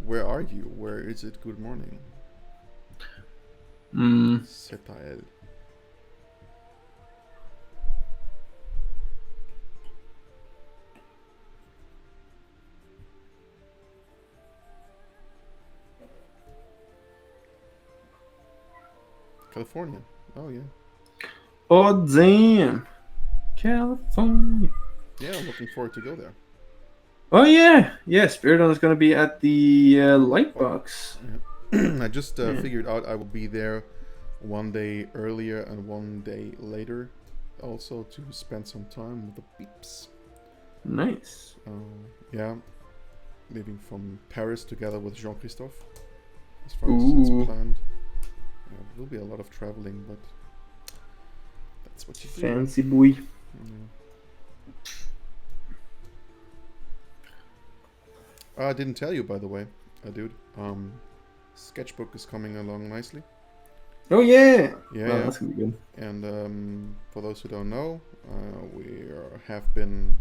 where are you? Where is it? Good morning. Setael. California. Oh yeah. Oh damn, California. Yeah, I'm looking forward to go there. Oh yeah, Spiridon is going to be at the Lightbox. Yeah. I just figured out I will be there one day earlier and one day later, also to spend some time with the peeps. Nice. Yeah, leaving from Paris together with Jean-Christophe, as far as it's planned. Yeah, it will be a lot of traveling, but that's what you do. Fancy boy. Yeah. I didn't tell you, by the way, dude. Sketchbook is coming along nicely. Oh yeah. Yeah, well, that's gonna be good. And for those who don't know, have been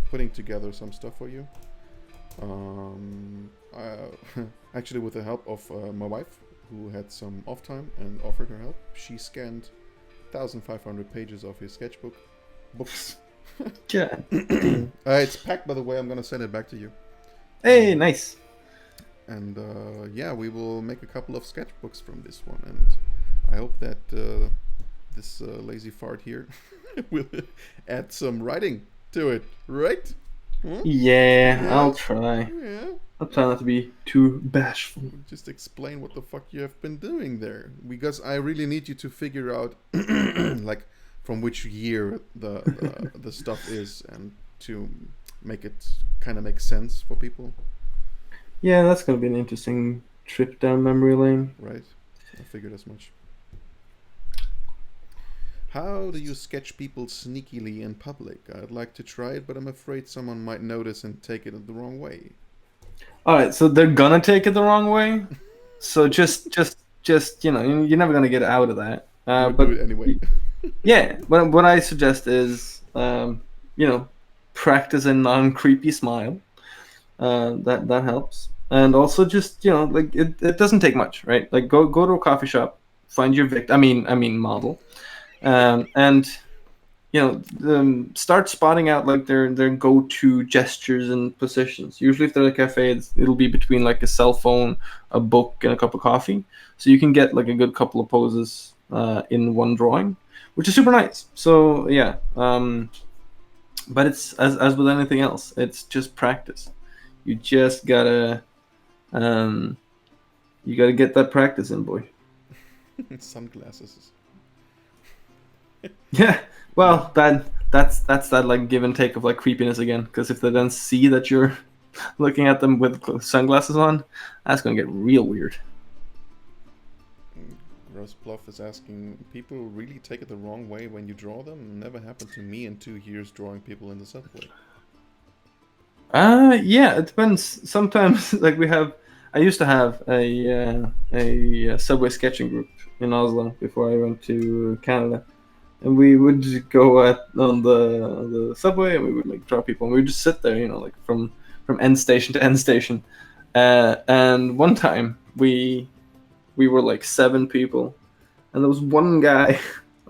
putting together some stuff for you. Actually, with the help of my wife, who had some off time and offered her help, she scanned 1,500 pages of his sketchbook books. Yeah. It's packed, by the way. I'm gonna send it back to you. Hey, nice. And yeah, we will make a couple of sketchbooks from this one, and I hope that this lazy fart here will add some writing to it, right? Huh? Yeah, I'll try. Yeah. I'll try not to be too bashful. Just explain what the fuck you have been doing there, because I really need you to figure out, like, from which year the stuff is, and to make it kind of make sense for people. Yeah, that's gonna be an interesting trip down memory lane. Right, I figured as much. How do you sketch people sneakily in public? I'd like to try it, but I'm afraid someone might notice and take it the wrong way. All right, so they're gonna take it the wrong way. So just you're never gonna get out of that. But do it anyway. Yeah, what I suggest is practice a non-creepy smile. That helps, and also just like it doesn't take much, right? Like go to a coffee shop, find your model, and start spotting out like their go-to gestures and positions. Usually, if they're at a cafe, it'll be between like a cell phone, a book, and a cup of coffee. So you can get like a good couple of poses in one drawing, which is super nice. So yeah, but it's as with anything else, it's just practice. You just gotta get that practice in, boy. Sunglasses. Yeah, well, that's that like give and take of like creepiness again. Because if they then see that you're looking at them with sunglasses on, that's gonna get real weird. Rosbluff is asking, people really take it the wrong way when you draw them? Never happened to me in 2 years drawing people in the subway. Yeah, it depends. Sometimes, like I used to have a subway sketching group in Oslo before I went to Canada, and we would go on the subway, and we would like drop people, and we would just sit there, like from end station to end station. And one time we were like 7 people, and there was one guy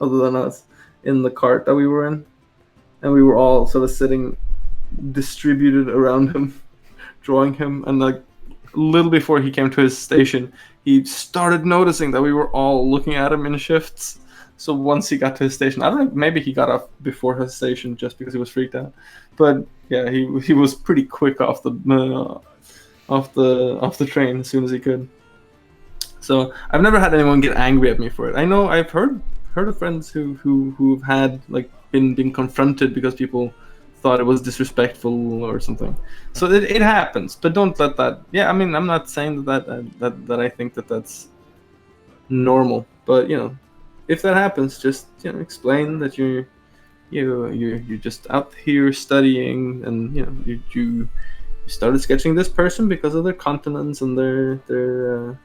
other than us in the cart that we were in, and we were all sort of sitting distributed around him, drawing him, and like a little before he came to his station, he started noticing that we were all looking at him in shifts. So once he got to his station, I don't know, maybe he got off before his station just because he was freaked out. But yeah, he was pretty quick off the train as soon as he could. So I've never had anyone get angry at me for it. I know I've heard of friends who've had like been confronted because people thought it was disrespectful or something. So it happens, but don't let that. Yeah, I mean, I'm not saying that I think that's normal, but if that happens, just explain that you're just out here studying, and you started sketching this person because of their continence and their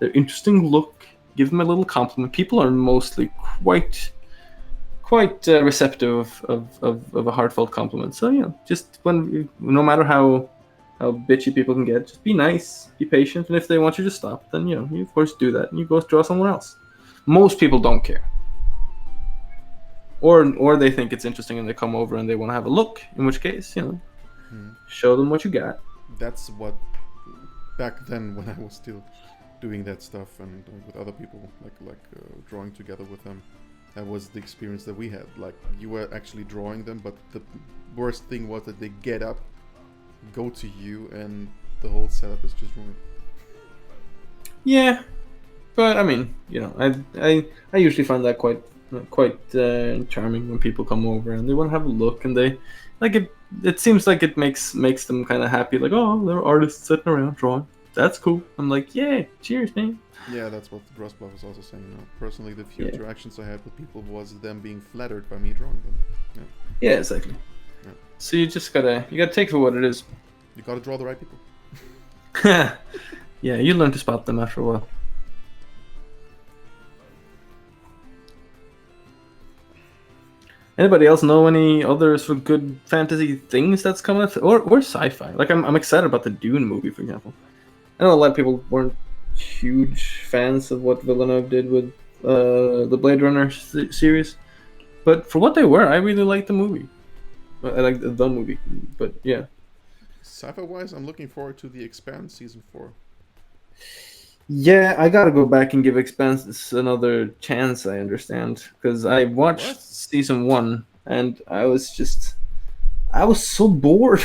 interesting look. Give them a little compliment. People are mostly quite receptive of a heartfelt compliment. So just no matter how bitchy people can get, just be nice, be patient, and if they want you to stop, then you of course do that, and you go draw someone else. Most people don't care, or they think it's interesting and they come over and they want to have a look. In which case, show them what you got. That's what back then when I was still doing that stuff and with other people, like drawing together with them. That was the experience that we had. Like, you were actually drawing them, but the worst thing was that they get up, go to you, and the whole setup is just ruined. Yeah, but I mean, I usually find that quite charming when people come over and they want to have a look, and they like it. It seems like it makes them kind of happy. Like, oh, there are artists sitting around drawing. That's cool. I'm like, yeah, cheers, man. Yeah, that's what Rosbach was also saying. Personally, the few interactions I had with people was them being flattered by me drawing them. Yeah, exactly. Yeah. So you just gotta take it for what it is. You gotta draw the right people. Yeah, you learn to spot them after a while. Anybody else know any other sort of good fantasy things that's coming up, or sci-fi? Like, I'm excited about the Dune movie, for example. I know a lot of people weren't huge fans of what Villeneuve did with the Blade Runner series, but for what they were, I really liked the movie. I like the movie, but yeah. Sci-fi wise, I'm looking forward to The Expanse season 4. Yeah, I gotta go back and give Expanse another chance. I understand, because I watched season 1 and I was so bored,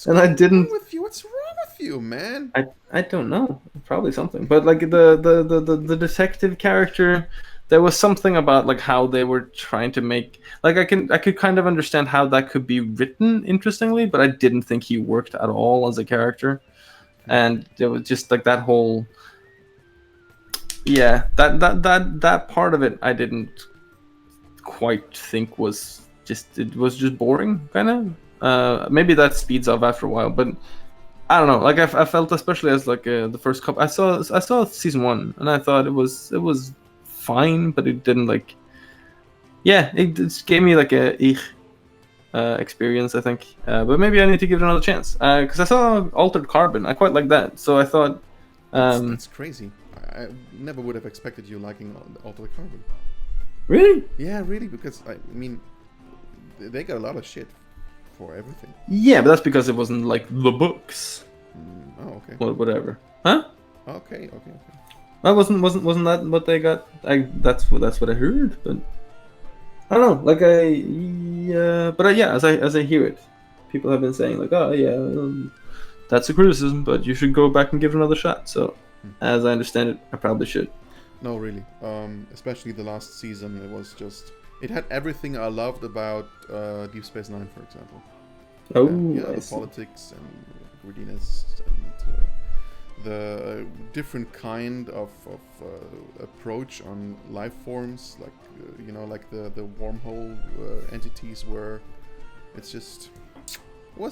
and I didn't. What's wrong with you, man? I don't know. Probably something, but like the detective character, there was something about like how they were trying to make, like, I could kind of understand how that could be written interestingly, but I didn't think he worked at all as a character, and it was just like that whole. Yeah, that part of it I didn't quite think was just boring, kind of. Maybe that speeds up after a while, but I don't know. Like, I felt, especially as like the first couple, I saw season 1 and I thought it was fine, but it didn't like. Yeah, it just gave me like a experience, I think. But maybe I need to give it another chance, because I saw Altered Carbon. I quite like that, so I thought. That's crazy. I never would have expected you liking Altered Carbon. Really? Yeah, really, because I mean, they got a lot of shit for everything. Yeah, but that's because it wasn't like the books. Oh, okay. Whatever. Huh? Okay. That wasn't that what they got? That's what I heard, but I don't know. Like, as I hear it, people have been saying like, oh yeah, that's a criticism, but you should go back and give it another shot. So. As I understand it, I probably should. No, really. Especially the last season, it had everything I loved about Deep Space Nine, for example. Oh, the politics and greediness and the different kind of approach on life forms, like like the wormhole entities, where it's just. I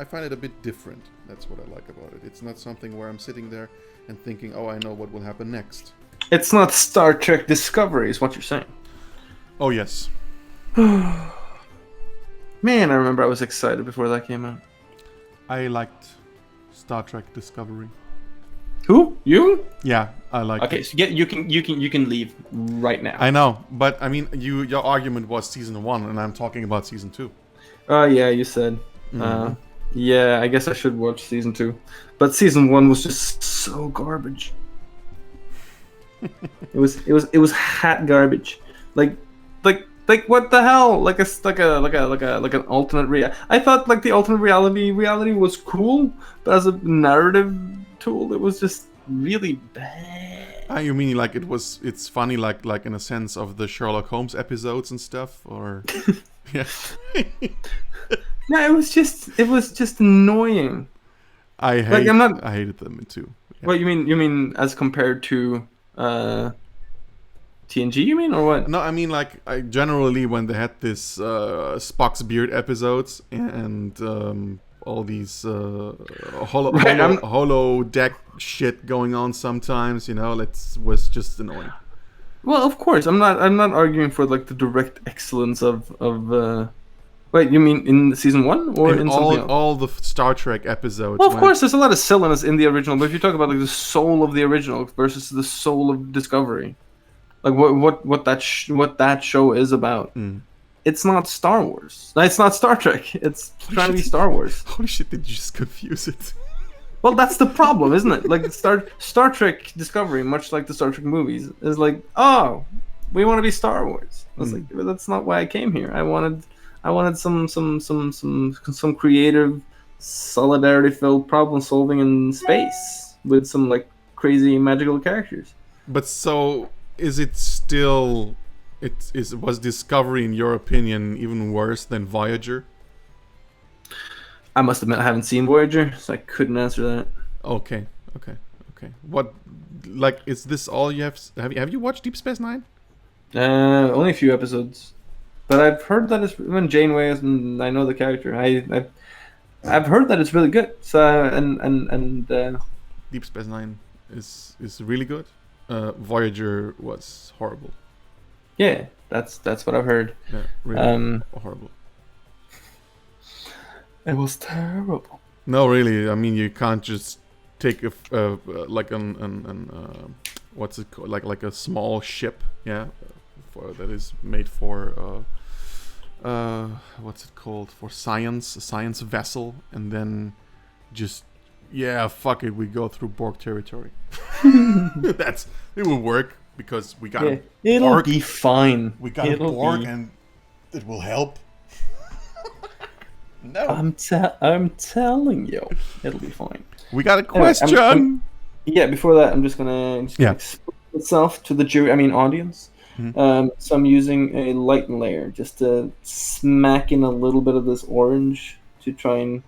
find it a bit different. That's what I like about it. It's not something where I'm sitting there and thinking, oh, I know what will happen next. It's not Star Trek Discovery, is what you're saying. Oh yes. Man, I remember I was excited before that came out. I liked Star Trek Discovery. Who? You? Yeah, I liked Okay, it. so you can leave right now. I know, but I mean, your argument was season 1, and I'm talking about season 2. Oh yeah, you said. Yeah, I guess I should watch season 2, but season 1 was just so garbage. it was hot garbage. Like what the hell? Like an alternate reality. I thought like the alternate reality was cool, but as a narrative tool, it was just really bad. You mean like it's funny like in a sense of the Sherlock Holmes episodes and stuff, or yeah. No, it was just annoying. I hated them too. Yeah. What you mean as compared to TNG? You mean or what? No, I mean like I generally when they had this Spock's beard episodes and all these holo deck shit going on sometimes, was just annoying. Well, of course, I'm not arguing for like the direct excellence of. Wait, you mean in season 1 or in something else? All the Star Trek episodes? Well, of course, there's a lot of silliness in the original, but if you talk about like the soul of the original versus the soul of Discovery, like what that show is about, it's not Star Wars. It's not Star Trek. It's trying to be Star Wars. Holy shit! Did you just confuse it? Well, that's the problem, isn't it? Like Star Trek Discovery, much like the Star Trek movies, is like, oh, we want to be Star Wars. I was like, but that's not why I came here. I wanted some creative, solidarity-filled problem solving in space with some like crazy magical characters. But so is it still? Was Discovery, in your opinion, even worse than Voyager? I must admit I haven't seen Voyager, so I couldn't answer that. Okay. What, like, is this all you have? Have you watched Deep Space Nine? Only a few episodes, but I've heard that it's when Janeway is, and I know the character. I've heard that it's really good. So and Deep Space Nine is really good. Voyager was horrible. Yeah, that's what I've heard. Yeah, really horrible. It was terrible. No, really. I mean, you can't just take like what's it called? Like a small ship, yeah, that is made for what's it called? For science, a science vessel, and then just fuck it, we go through Borg territory. It will work because we got it'll Borg. Be fine. We got a Borg, and it will help. No, I'm telling you, it'll be fine. We got a question. Before that, I'm just gonna explain itself to the jury. I mean, audience. Mm-hmm. So I'm using a light layer just to smack in a little bit of this orange to try and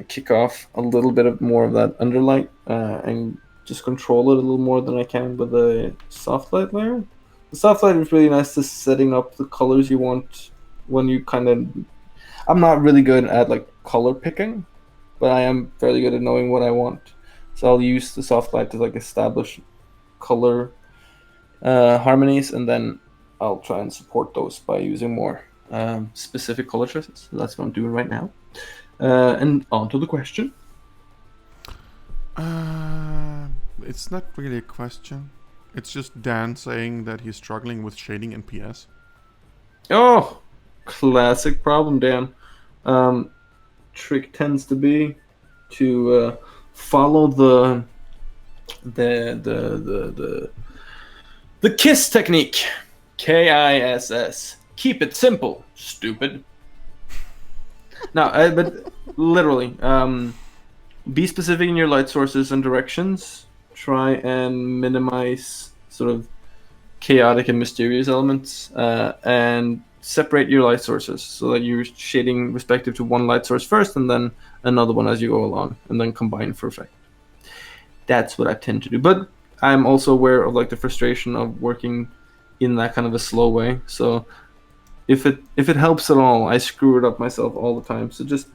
kick off a little bit of more of that underlight and just control it a little more than I can with a soft light layer. The soft light is really nice to setting up the colors you want. When you I'm not really good at like color picking, but I am fairly good at knowing what I want. So I'll use the soft light to like establish color harmonies, and then I'll try and support those by using more specific color choices. So that's what I'm doing right now. And on to the question. It's not really a question. It's just Dan saying that he's struggling with shading in PS. Oh, classic problem, Dan. Trick tends to be to follow the KISS technique. KISS. Keep it simple, stupid. No, but literally, be specific in your light sources and directions. Try and minimize sort of chaotic and mysterious elements, and separate your light sources so that you're shading respective to one light source first and then another one as you go along, and then combine for effect. That's what I tend to do. But I'm also aware of like the frustration of working in that kind of a slow way. So if it helps at all, I screw it up myself all the time. So just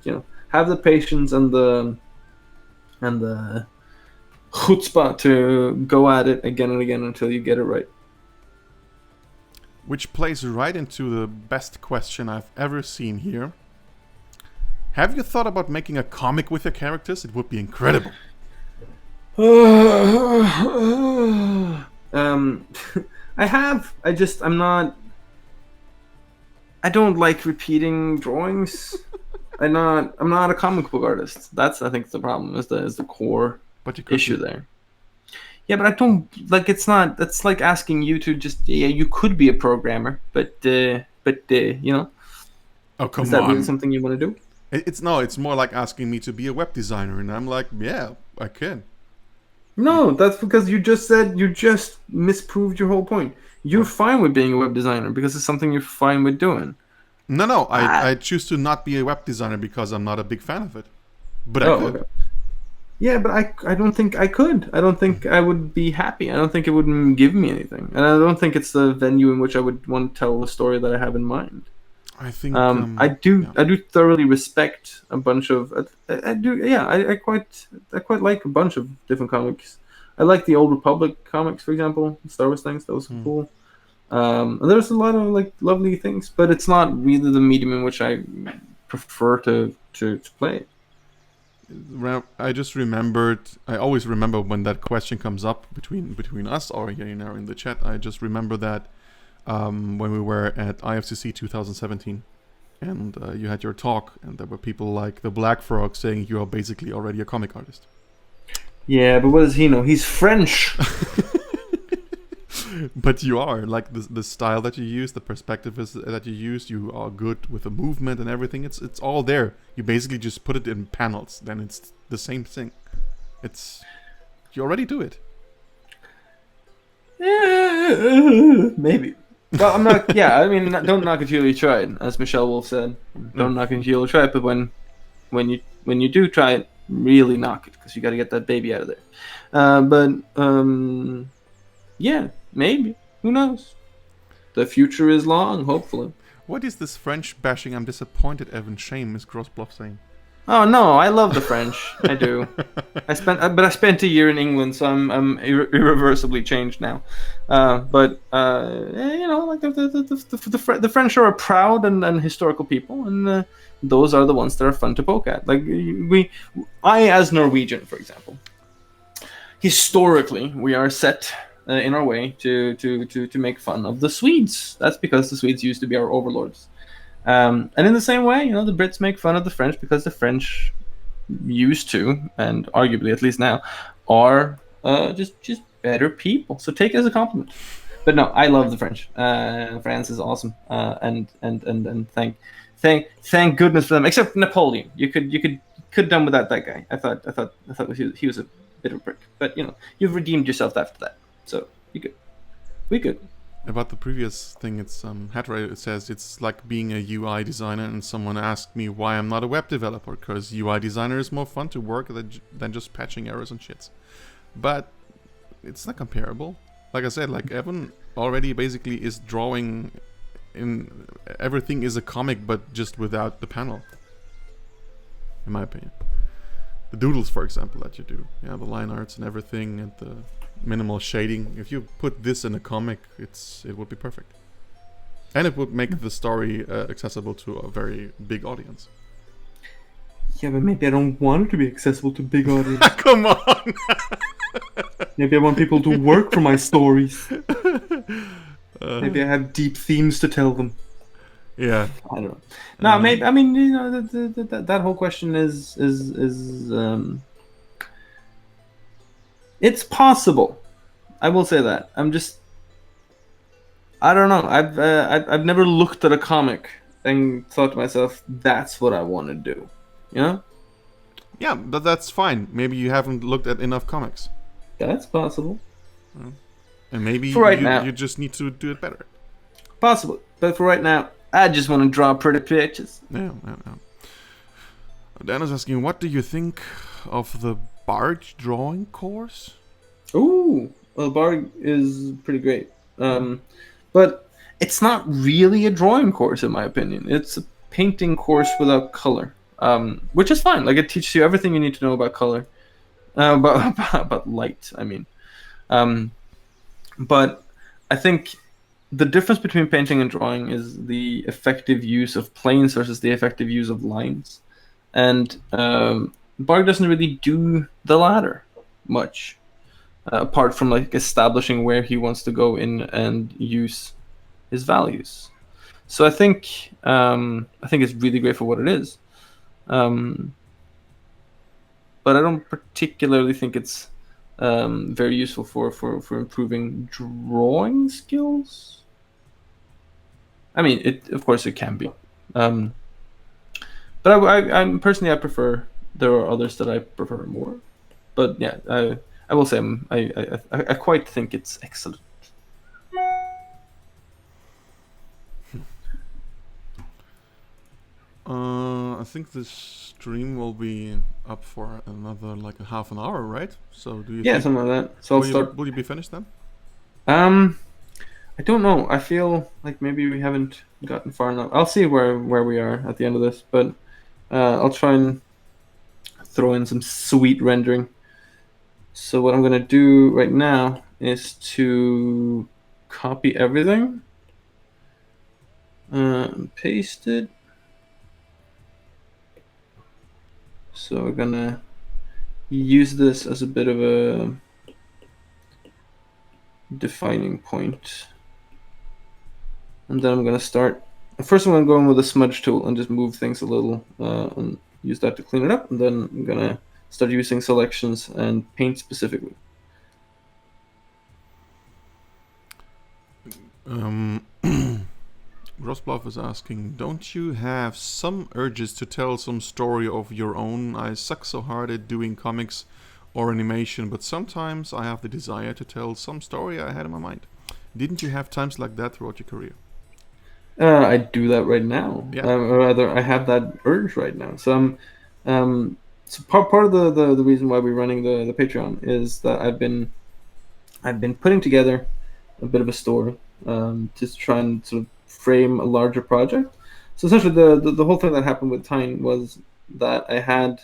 have the patience and the chutzpah to go at it again and again until you get it right. Which plays right into the best question I've ever seen here. Have you thought about making a comic with your characters? It would be incredible. I have. I'm not. I don't like repeating drawings. I'm not a comic book artist. That's, I think, the problem. Is the core issue there. Yeah, but I don't like. It's not. That's like asking you to just. Yeah, you could be a programmer, but you know. Oh, come on. Is that really something you want to do? It's more like asking me to be a web designer, and I'm like, yeah, I can. No, that's because you just misproved your whole point. You're fine with being a web designer because it's something you're fine with doing. No, I choose to not be a web designer because I'm not a big fan of it. But I could. Okay. Yeah, but I don't think I could. I don't think I would be happy. I don't think it would give me anything. And I don't think it's the venue in which I would want to tell the story that I have in mind. I think I do thoroughly respect a bunch of I quite like a bunch of different comics. I like the Old Republic comics, for example, Star Wars things. Those are cool. There's a lot of like lovely things, but it's not really the medium in which I prefer to play. I just remembered. I always remember when that question comes up between us or here in the chat. I just remember that when we were at IFCC 2017, and you had your talk, and there were people like the Black Frog saying you are basically already a comic artist. Yeah, but what does he know? He's French. But you are, like, the style that you use, the perspective that you use, you are good with the movement and everything. It's all there. You basically just put it in panels, then it's the same thing. You already do it. Maybe. Well, I'm not. Yeah, I mean, don't knock it till you try it, as Michelle Wolfe said. Don't knock it till you try it, but when you do try it, really knock it, because you got to get that baby out of there. Yeah, maybe. Who knows? The future is long, hopefully. What is this French bashing? I'm disappointed, Evan. Shame, Miss Grossbluff saying. Oh no, I love the French. I do. I spent a year in England, so I'm irreversibly changed now. Like the French are a proud and historical people, and those are the ones that are fun to poke at. Like I as Norwegian, for example, historically we are set in our way to make fun of the Swedes. That's because the Swedes used to be our overlords. And in the same way, the Brits make fun of the French because the French used to, and arguably at least now, are just better people. So take it as a compliment. But no, I love the French. France is awesome, and thank goodness for them. Except Napoleon, you could have done without that guy. I thought he was a bit of a prick. But you've redeemed yourself after that, so you good. We good. About the previous thing, it's Hatray says it's like being a UI designer, and someone asked me why I'm not a web developer, because UI designer is more fun to work than just patching errors and shits. But it's not comparable. Like I said, like Evan already basically is drawing in everything is a comic, but just without the panel. In my opinion, the doodles, for example, that you do, the line arts and everything, and the minimal shading. If you put this in a comic, it would be perfect, and it would make the story accessible to a very big audience. Yeah, but maybe I don't want it to be accessible to big audience. Come on. Maybe I want people to work for my stories. Maybe I have deep themes to tell them. Yeah. I don't know. No, maybe. I mean, that whole question is it's possible. I will say that. I don't know. I've never looked at a comic and thought to myself, that's what I want to do. Yeah, but that's fine. Maybe you haven't looked at enough comics. That's possible. And maybe now, you just need to do it better. Possible. But for right now, I just want to draw pretty pictures. Yeah. Dan is asking, what do you think of the Bard drawing course? Ooh, well, Bard is pretty great. But it's not really a drawing course, in my opinion. It's a painting course without color, which is fine. Like, it teaches you everything you need to know about color, about light. I mean, but I think the difference between painting and drawing is the effective use of planes versus the effective use of lines. And Barg doesn't really do the latter much, apart from like establishing where he wants to go in and use his values. So I think it's really great for what it is, but I don't particularly think it's very useful for improving drawing skills. I mean, it of course it can be, but I'm personally I prefer. There are others that I prefer more, but yeah, I will say I quite think it's excellent. I think this stream will be up for another like a half an hour, right? So do you Yeah, think something like that. So I'll start. will you be finished then? Um, I don't know. I feel like maybe we haven't gotten far enough. I'll see where we are at the end of this, but I'll try and throw in some sweet rendering. So what I'm gonna do right now is to copy everything, paste it. So we're gonna use this as a bit of a defining point. And then I'm gonna start. First, I'm gonna go in with a smudge tool and just move things a little, and use that to clean it up. And then I'm gonna start using selections and paint specifically. Rosbloff is asking, don't you have some urges to tell some story of your own? I suck so hard at doing comics or animation, but sometimes I have the desire to tell some story I had in my mind. Didn't you have times like that throughout your career? I do that right now. Yeah. Or rather, I have that urge right now. So so part of the reason why we're running the Patreon is that I've been putting together a bit of a story, to try and sort of frame a larger project. So essentially, the whole thing that happened with Tyne was that I had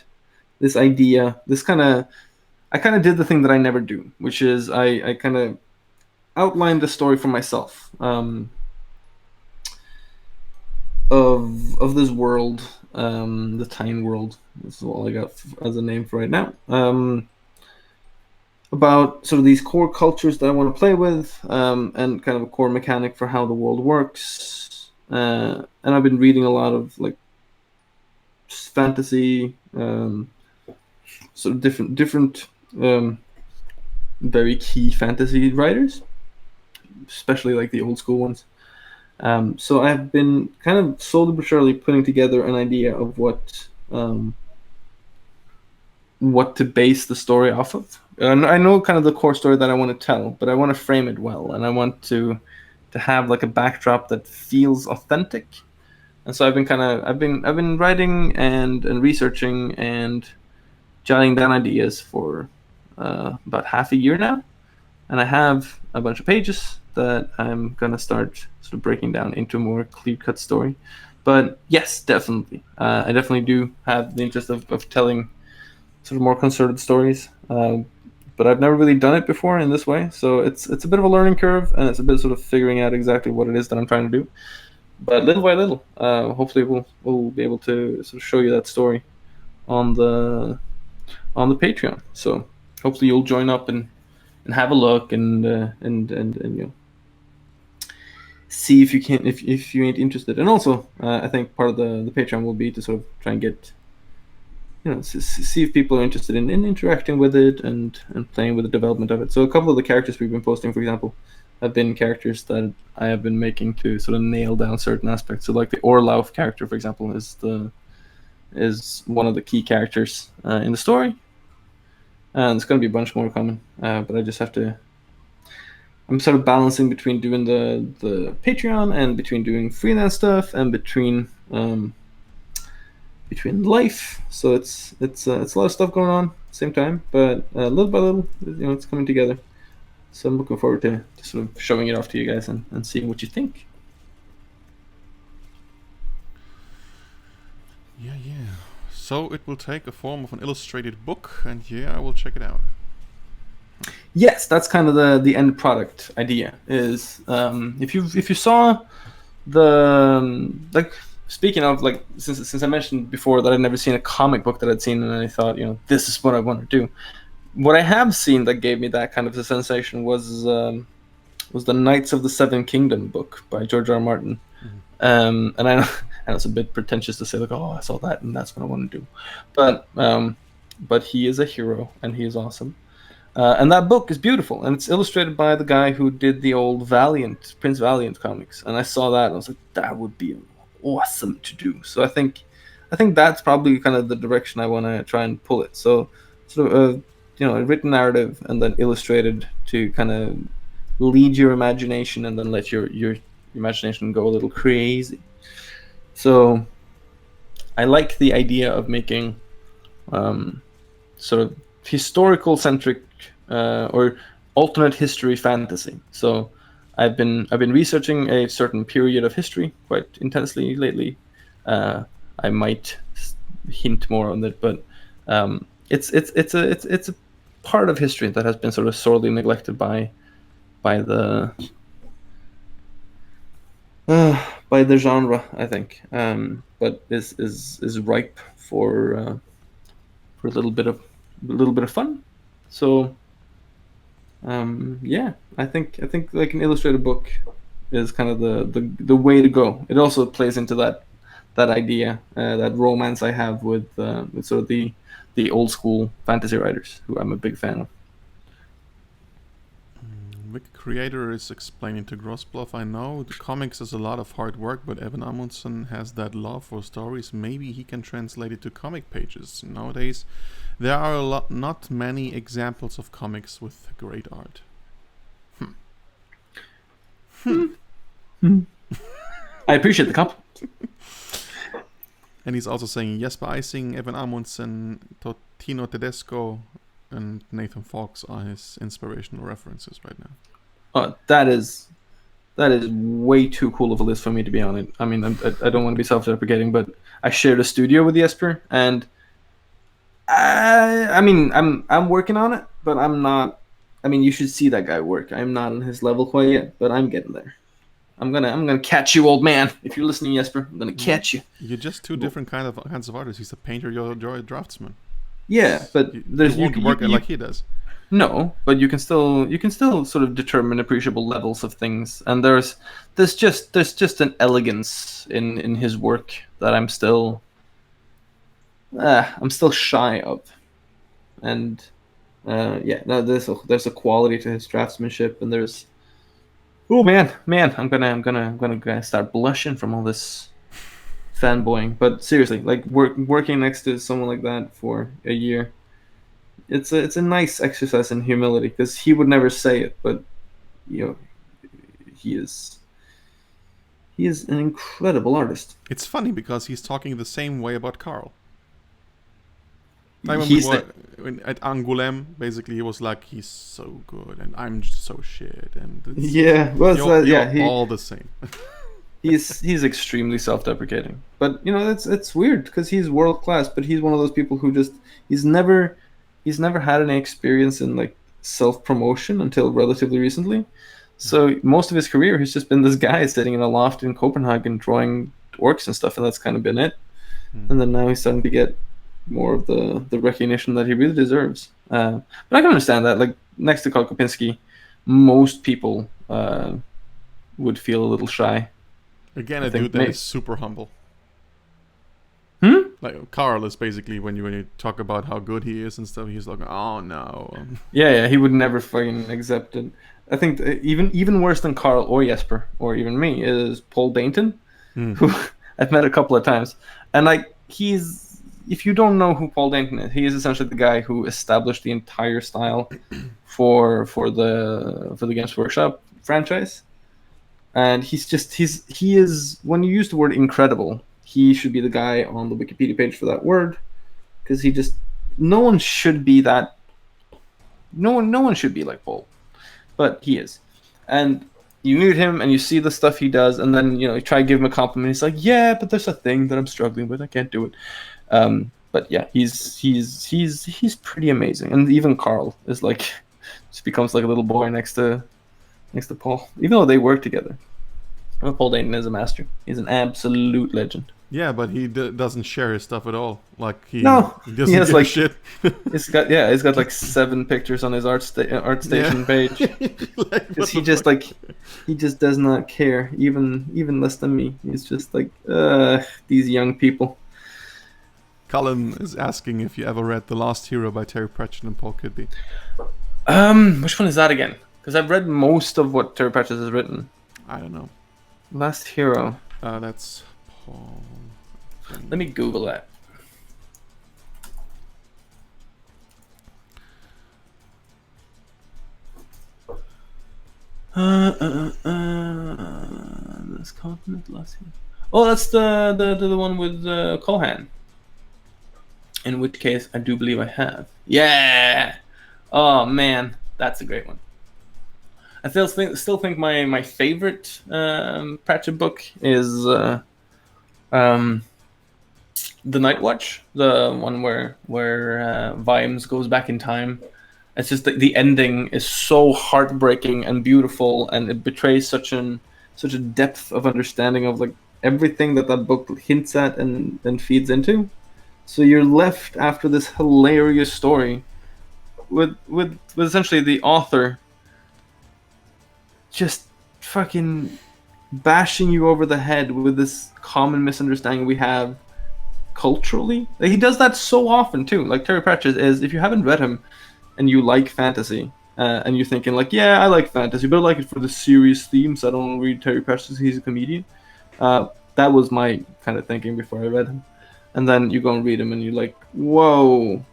this idea. I kind of did the thing that I never do, which is I kind of outlined the story for myself, of this world, the Tyne world. This is all I got as a name for right now. About sort of these core cultures that I want to play with, and kind of a core mechanic for how the world works. And I've been reading a lot of like fantasy, sort of different very key fantasy writers, especially like the old school ones. So I've been kind of slowly but surely putting together an idea of what to base the story off of. And I know kind of the core story that I want to tell, but I want to frame it well, and I want to have like a backdrop that feels authentic. And so I've been writing and researching and jotting down ideas for about half a year now, and I have a bunch of pages that I'm gonna start sort of breaking down into a more clear-cut story. But yes, definitely, I definitely do have the interest of telling sort of more concerted stories. But I've never really done it before in this way, so it's a bit of a learning curve, and it's a bit sort of figuring out exactly what it is that I'm trying to do. But little by little, hopefully we'll be able to sort of show you that story on the Patreon. So hopefully you'll join up and have a look and you know, see if you can, if you ain't interested. And also, I think part of the Patreon will be to sort of try and get, you know, see if people are interested in interacting with it and playing with the development of it. So a couple of the characters we've been posting, for example, have been characters that I have been making to sort of nail down certain aspects. So like the Orlauf character, for example, is one of the key characters in the story. And there's going to be a bunch more coming, but I just have to. I'm sort of balancing between doing the Patreon and between doing freelance stuff and between life. So it's a lot of stuff going on at the same time, but little by little, you know, it's coming together. So I'm looking forward to sort of showing it off to you guys and seeing what you think. Yeah. So it will take a form of an illustrated book, and yeah, I will check it out. Yes, that's kind of the end product idea. Is if you saw the like, speaking of, like, since I mentioned before that I'd never seen a comic book that I'd seen, and I thought, this is what I want to do. What I have seen that gave me that kind of a sensation was the Knights of the Seven Kingdom book by George R. R. Martin. And I know it's a bit pretentious to say, like, oh, I saw that and that's what I want to do, but he is a hero and he is awesome. And that book is beautiful, and it's illustrated by the guy who did the old Prince Valiant comics. And I saw that and I was like, that would be awesome to do. So I think that's probably kind of the direction I want to try and pull it. So sort of a written narrative and then illustrated to kind of lead your imagination and then let your imagination go a little crazy. So I like the idea of making sort of historical centric or alternate history fantasy. So I've been researching a certain period of history quite intensely lately. I might hint more on it, but it's a part of history that has been sort of sorely neglected by the genre, I think, but is ripe for a little bit of fun. So yeah, I think like an illustrated book is kind of the way to go. It also plays into that idea, that romance I have with sort of the old school fantasy writers who I'm a big fan of. Wicked Creator is explaining to Grossbluff, I know the comics is a lot of hard work, but Evan Amundsen has that love for stories. Maybe he can translate it to comic pages. Nowadays, there are not many examples of comics with great art. I appreciate the compliment. And he's also saying Jesper Eising, Evan Amundsen, Tino Tedesco, and Nathan Fox are his inspirational references right now. That is way too cool of a list for me to be on it. I mean, I don't want to be self-deprecating, but I shared a studio with Jesper, and I mean, I'm working on it, but I'm not. I mean, you should see that guy work. I'm not on his level quite yet, but I'm getting there. I'm gonna catch you, old man. If you're listening, Jesper, I'm gonna catch you. You're just two different kinds of artists. He's a painter, you're a draftsman. Yeah, but you won't work like he does. No, but you can still sort of determine appreciable levels of things, and there's just an elegance in his work that I'm still shy of, and yeah, no, there's a quality to his draftsmanship, and there's man, I'm gonna start blushing from all this fanboying. But seriously, like working next to someone like that for a year, it's a nice exercise in humility, because he would never say it, but he is an incredible artist. It's funny because he's talking the same way about Carl. I remember at Angoulême, basically he was like, he's so good and I'm just so shit, and you're all the same. he's extremely self-deprecating, but it's weird because he's world class, but he's one of those people who just he's never had any experience in like self-promotion until relatively recently. So most of his career he's just been this guy sitting in a loft in Copenhagen drawing orcs and stuff, and that's kind of been it. And then now he's starting to get more of the recognition that he really deserves. But I can understand that. Like, next to Karl Kopinski, most people would feel a little shy. Again, a dude that is super humble. Like, Carl is basically, when you talk about how good he is and stuff, he's like, oh no. Yeah, he would never fucking accept it. I think even worse than Carl or Jesper or even me is Paul Dainton, who I've met a couple of times, and like if you don't know who Paul Dainton is, he is essentially the guy who established the entire style for the Games Workshop franchise. And he is, when you use the word incredible, he should be the guy on the Wikipedia page for that word, because no one should be like Paul, but he is. And you meet him and you see the stuff he does, and then you try to give him a compliment. He's like, yeah, but there's a thing that I'm struggling with. I can't do it. But yeah, he's pretty amazing. And even Carl is like Just becomes like a little boy next to Paul, even though they work together. But Paul Dayton is a master. He's an absolute legend. Yeah, but he doesn't share his stuff at all. Like he doesn't he has give like a shit. he's got like 7 pictures on his ArtStation page. Like, Because he just does not care, even less than me. He's just like, these young people. Cullen is asking if you ever read The Last Hero by Terry Pratchett and Paul Kidby. Which one is that again? Because I've read most of what Terry Pratchett has written. I don't know. Last Hero. That's Paul. Let me Google that. This continent last Hero. Oh, that's the one with Cohan. In which case, I do believe I have. Yeah. Oh man, that's a great one. I still think my favorite Pratchett book is The Night Watch, the one where Vimes goes back in time. It's just that the ending is so heartbreaking and beautiful, and it betrays such a depth of understanding of like everything that book hints at and feeds into. So you're left after this hilarious story with essentially the author just fucking bashing you over the head with this common misunderstanding we have culturally. Like, he does that so often too. Like Terry Pratchett is, if you haven't read him and you like fantasy, and you're thinking like, yeah, I like fantasy, but I like it for the serious themes. I don't read Terry Pratchett, he's a comedian. That was my kind of thinking before I read him. And then you go and read him and you're like, whoa.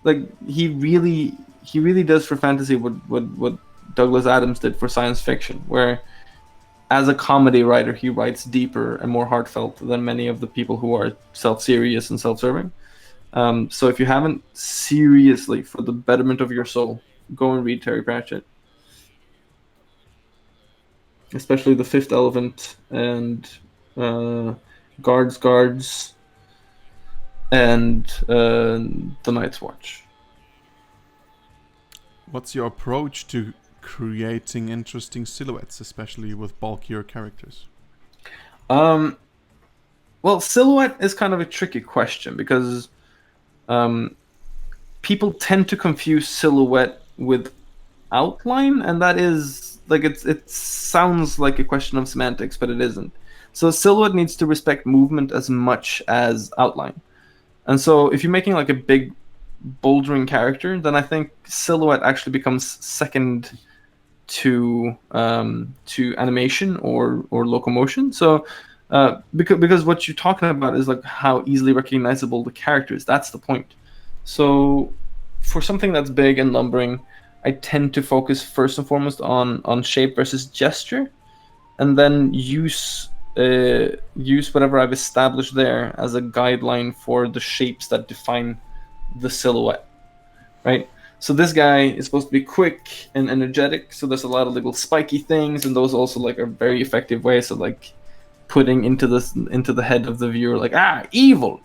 Like, he really does for fantasy what Douglas Adams did for science fiction, where as a comedy writer, he writes deeper and more heartfelt than many of the people who are self-serious and self-serving. So if you haven't, seriously, for the betterment of your soul, go and read Terry Pratchett. Especially The Fifth Element and Guards, and The Night's Watch. What's your approach to creating interesting silhouettes, especially with bulkier characters? Well, silhouette is kind of a tricky question because people tend to confuse silhouette with outline, and that is like it sounds like a question of semantics, but it isn't. So silhouette needs to respect movement as much as outline. And so if you're making like a big bouldering character, then I think silhouette actually becomes second to animation or locomotion. So because what you're talking about is like how easily recognizable the character is. That's the point. So for something that's big and lumbering, I tend to focus first and foremost on shape versus gesture, and then use whatever I've established there as a guideline for the shapes that define the silhouette, right? So this guy is supposed to be quick and energetic, so there's a lot of little spiky things, and those also like are very effective ways of like putting into the head of the viewer like, evil.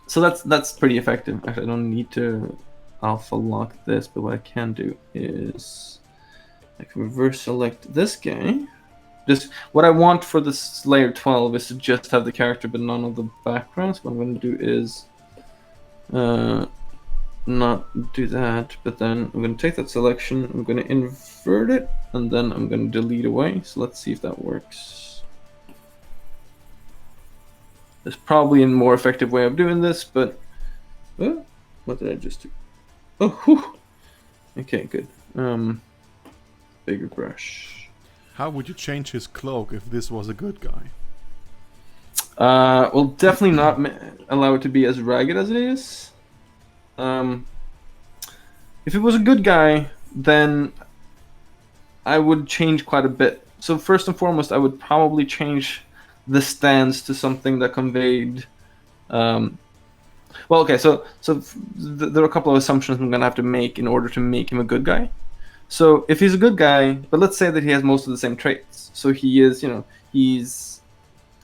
So that's pretty effective. Actually, I don't need to alpha lock this, but what I can do is I can reverse select this guy. Just what I want for this layer 12 is to just have the character but none of the backgrounds. What I'm going to do is not do that, but then I'm going to take that selection, I'm going to invert it, and then I'm going to delete away. So let's see if that works. There's probably a more effective way of doing this, but what did I just do? Oh, whew. Okay, good. Bigger brush. How would you change his cloak if this was a good guy? Well, definitely not allow it to be as ragged as it is. If it was a good guy, then I would change quite a bit. So first and foremost, I would probably change the stance to something that conveyed. Well, okay, so there are a couple of assumptions I'm gonna have to make in order to make him a good guy. So if he's a good guy, but let's say that he has most of the same traits. So he is, he's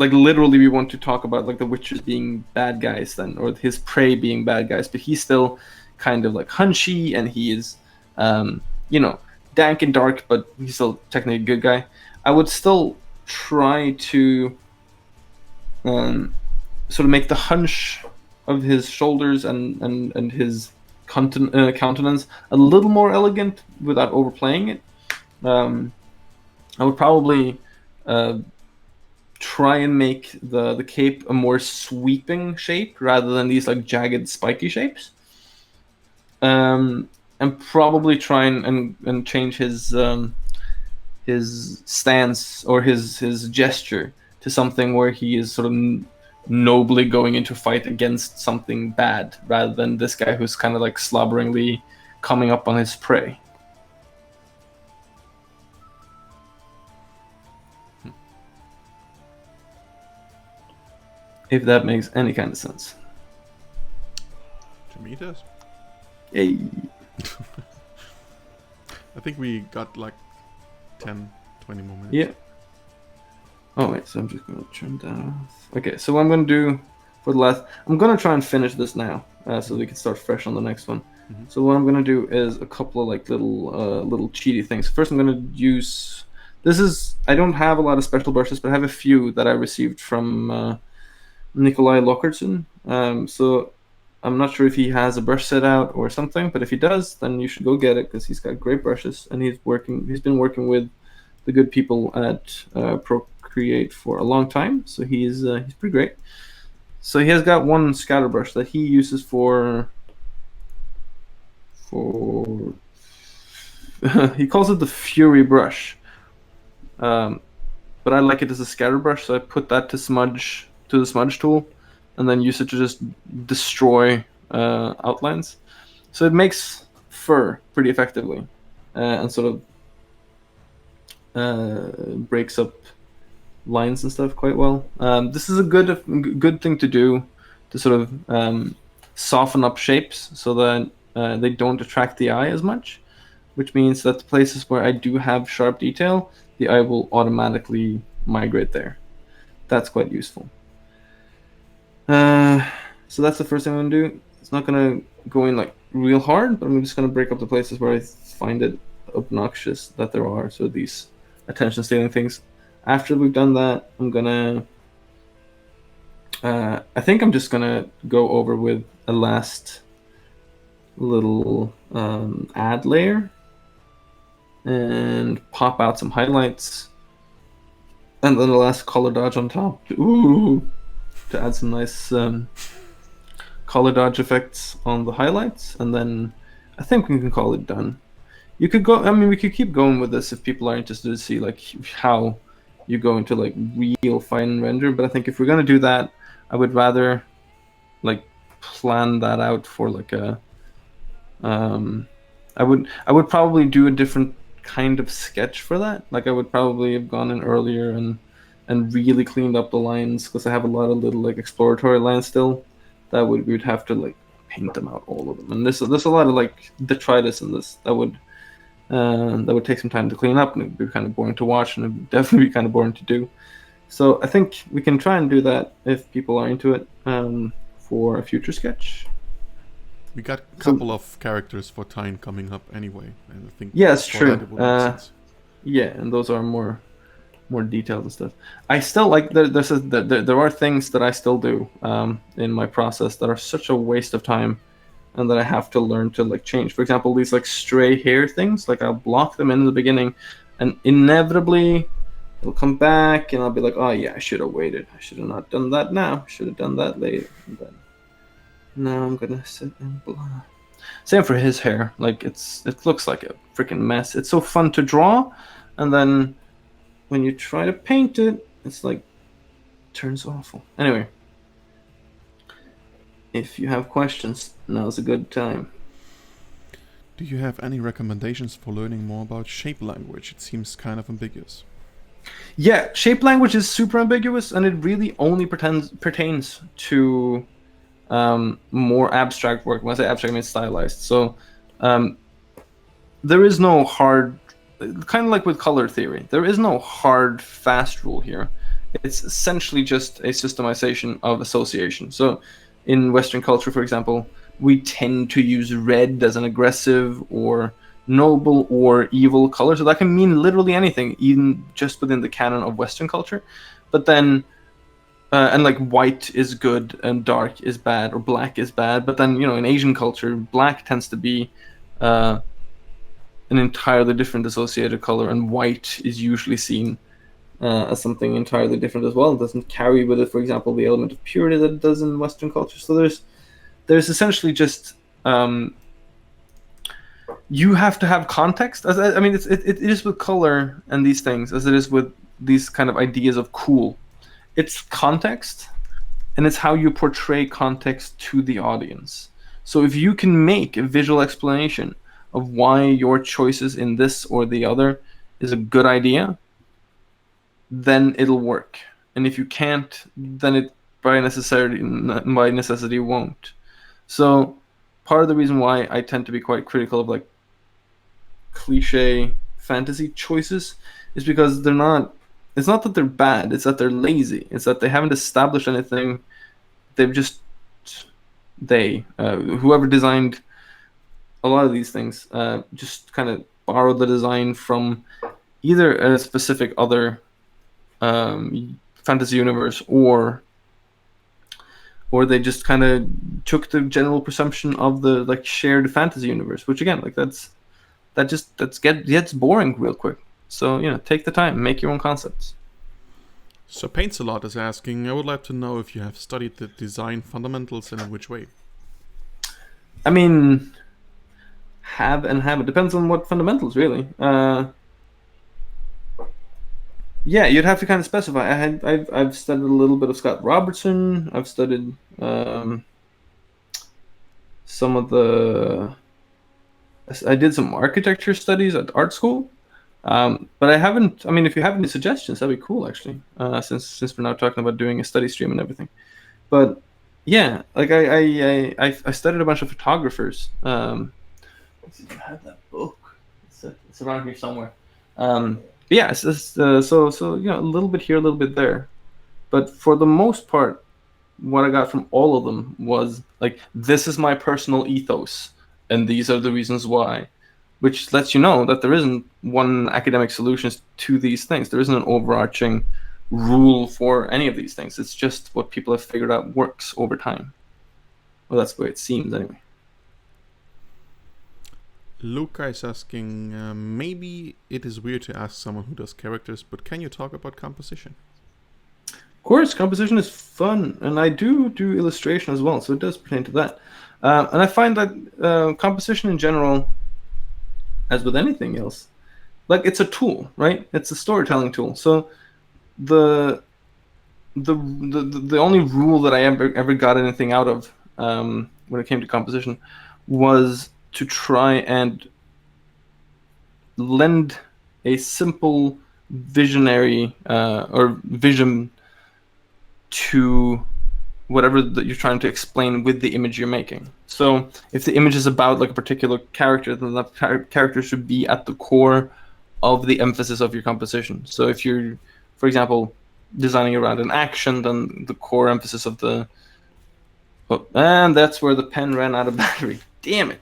like literally we want to talk about like the Witchers being bad guys then, or his prey being bad guys, but he's still kind of like hunchy, and he is, you know, dank and dark, but he's still technically a good guy. I would still try to sort of make the hunch of his shoulders and his countenance a little more elegant without overplaying it. I would probably try and make the cape a more sweeping shape rather than these like jagged spiky shapes. And probably try and change his stance or his gesture to something where he is sort of nobly going into a fight against something bad, rather than this guy who's kind of like slobberingly coming up on his prey. If that makes any kind of sense. To me, it does. Hey. I think we got like 10, 20 more minutes. Yeah. Oh wait, so I'm just gonna turn that off. Okay, so what I'm gonna do for the last, I'm gonna try and finish this now, so we can start fresh on the next one. Mm-hmm. So what I'm gonna do is a couple of like little cheaty things. First, I'm gonna use. I don't have a lot of special brushes, but I have a few that I received from Nikolai Lockertson. So I'm not sure if he has a brush set out or something, but if he does, then you should go get it, because he's got great brushes, and he's been working with the good people at Procreate for a long time, so he's pretty great. So he has got one scatter brush that he uses for he calls it the Fury brush, but I like it as a scatter brush, so I put that to the smudge tool, and then use it to just destroy outlines. So it makes fur pretty effectively, and sort of breaks up lines and stuff quite well. This is a good thing to do to sort of soften up shapes so that they don't attract the eye as much, which means that the places where I do have sharp detail, the eye will automatically migrate there. That's quite useful. So that's the first thing I'm gonna do. It's not gonna go in like real hard, but I'm just gonna break up the places where I find it obnoxious that there are, so these attention stealing things. After we've done that, I'm gonna I think I'm just gonna go over with a last little add layer and pop out some highlights, and then the last color dodge on top to add some nice color dodge effects on the highlights, and then I think we can call it done. We could keep going with this if people are interested to see like how you go into like real fine render, but I think if we're gonna do that, I would rather like plan that out for like a I would probably do a different kind of sketch for that. Like I would probably have gone in earlier and really cleaned up the lines, because I have a lot of little like exploratory lines still that we would have to like paint them out, all of them. And there's a lot of like detritus in this that would take some time to clean up, and it would be kind of boring to watch, and it would definitely be kind of boring to do. So I think we can try and do that if people are into it for a future sketch. We got a couple of characters for Tyne coming up anyway, and I think yeah, it's true. It yeah, and those are more detailed and stuff. I still like there are things that I still do in my process that are such a waste of time, and that I have to learn to like change. For example, these like stray hair things, like I'll block them in the beginning, and inevitably it'll come back, and I'll be like, oh yeah, I should have waited. I should have not done that now. I should have done that later. And then now I'm gonna sit and blah. Same for his hair. Like it looks like a freaking mess. It's so fun to draw, and then when you try to paint it, it's like turns awful. Anyway, if you have questions, now's a good time. Do you have any recommendations for learning more about shape language? It seems kind of ambiguous. Yeah, shape language is super ambiguous, and it really only pertains to more abstract work. When I say abstract, I mean stylized. So there is no hard, kind of like with color theory, there is no hard, fast rule here. It's essentially just a systemization of association. So in Western culture, for example, we tend to use red as an aggressive or noble or evil color. So that can mean literally anything, even just within the canon of Western culture. But then, and like white is good and dark is bad or black is bad. But then, in Asian culture, black tends to be an entirely different associated color, and white is usually seen as something entirely different as well. It doesn't carry with it, for example, the element of purity that it does in Western culture. So there's essentially just you have to have context. I mean, it is with color and these things as it is with these kind of ideas of cool. It's context, and it's how you portray context to the audience. So if you can make a visual explanation of why your choices in this or the other is a good idea, then it'll work. And if you can't, then it by necessity won't. So part of the reason why I tend to be quite critical of like cliche fantasy choices is because it's not that they're bad, it's that they're lazy. It's that they haven't established anything. They've just whoever designed a lot of these things just kind of borrowed the design from either a specific other fantasy universe, or they just kind of took the general presumption of the like shared fantasy universe, which again, like that gets boring real quick. So take the time, make your own concepts. So Paints-A-Lot is asking, I would like to know if you have studied the design fundamentals and in which way. I mean, it depends on what fundamentals, really. Yeah, you'd have to kind of specify. I've studied a little bit of Scott Robertson. I've studied some of the. I did some architecture studies at art school, but I haven't. I mean, if you have any suggestions, that'd be cool, actually. Since we're now talking about doing a study stream and everything, but yeah, like I studied a bunch of photographers. Let's see if I have that book. It's around here somewhere. Yeah, it's just, so a little bit here, a little bit there, but for the most part, what I got from all of them was like, this is my personal ethos, and these are the reasons why, which lets you know that there isn't one academic solution to these things. There isn't an overarching rule for any of these things. It's just what people have figured out works over time. Well, that's the way it seems, anyway. Luca is asking, maybe it is weird to ask someone who does characters, but can you talk about composition? Of course, composition is fun, and I do illustration as well, so it does pertain to that. And I find that composition in general, as with anything else, like it's a tool, right? It's a storytelling tool. So the only rule that I ever got anything out of when it came to composition was to try and lend a simple visionary or vision to whatever that you're trying to explain with the image you're making. So if the image is about like a particular character, then that character should be at the core of the emphasis of your composition. So if you're, for example, designing around an action, then the core emphasis of the... Oh, and that's where the pen ran out of battery. Damn it.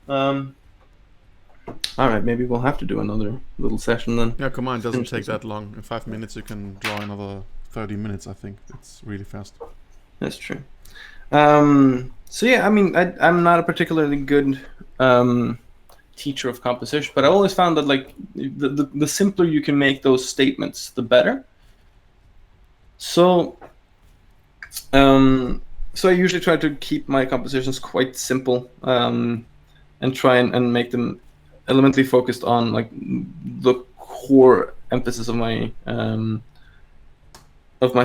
All right, maybe we'll have to do another little session then. Yeah, come on, it doesn't take that long. In 5 minutes you can draw another 30 minutes, I think. It's really fast. That's true. So yeah, I mean, I'm not a particularly good teacher of composition, but I always found that like the simpler you can make those statements, the better. So I usually try to keep my compositions quite simple, and try and make them elementally focused on like the core emphasis of my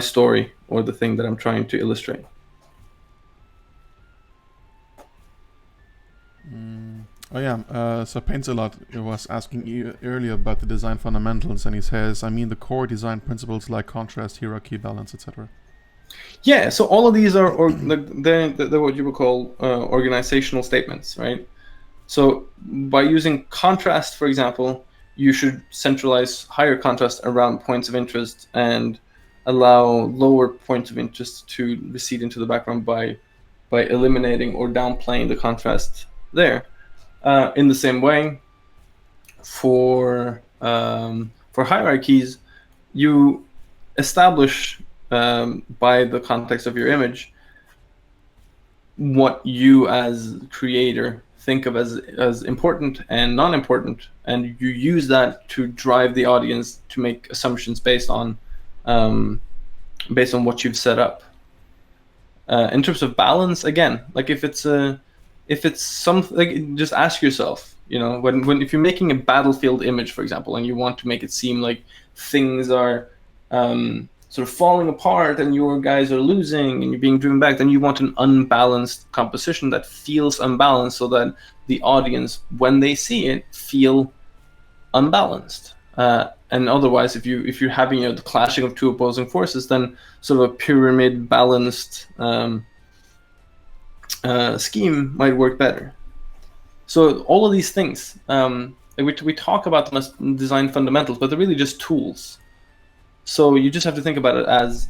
story or the thing that I'm trying to illustrate. Oh yeah, so Paints-A-Lot was asking you earlier about the design fundamentals, and he says, I mean the core design principles like contrast, hierarchy, balance, etc. Yeah, so all of these are they're what you would call organizational statements, right? So by using contrast, for example, you should centralize higher contrast around points of interest and allow lower points of interest to recede into the background by eliminating or downplaying the contrast there. In the same way, for hierarchies, you establish by the context of your image what you as creator think of as important and non-important, and you use that to drive the audience to make assumptions based on what you've set up. In terms of balance, again, like if it's something, like, just ask yourself, if you're making a battlefield image, for example, and you want to make it seem like things are sort of falling apart and your guys are losing and you're being driven back, then you want an unbalanced composition that feels unbalanced, so that the audience, when they see it, feel unbalanced. And otherwise, if you're having the clashing of two opposing forces, then sort of a pyramid balanced scheme might work better. So all of these things, we talk about them as design fundamentals, but they're really just tools. So you just have to think about it as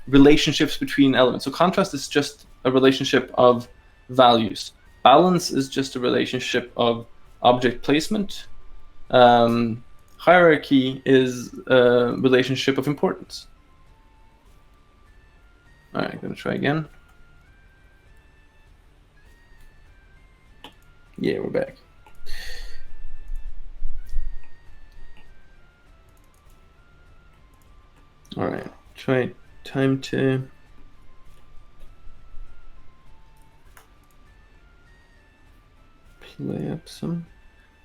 relationships between elements. So contrast is just a relationship of values. Balance is just a relationship of object placement. Hierarchy is a relationship of importance. All right, I'm going to try again. Yeah, we're back. All right, time to play up some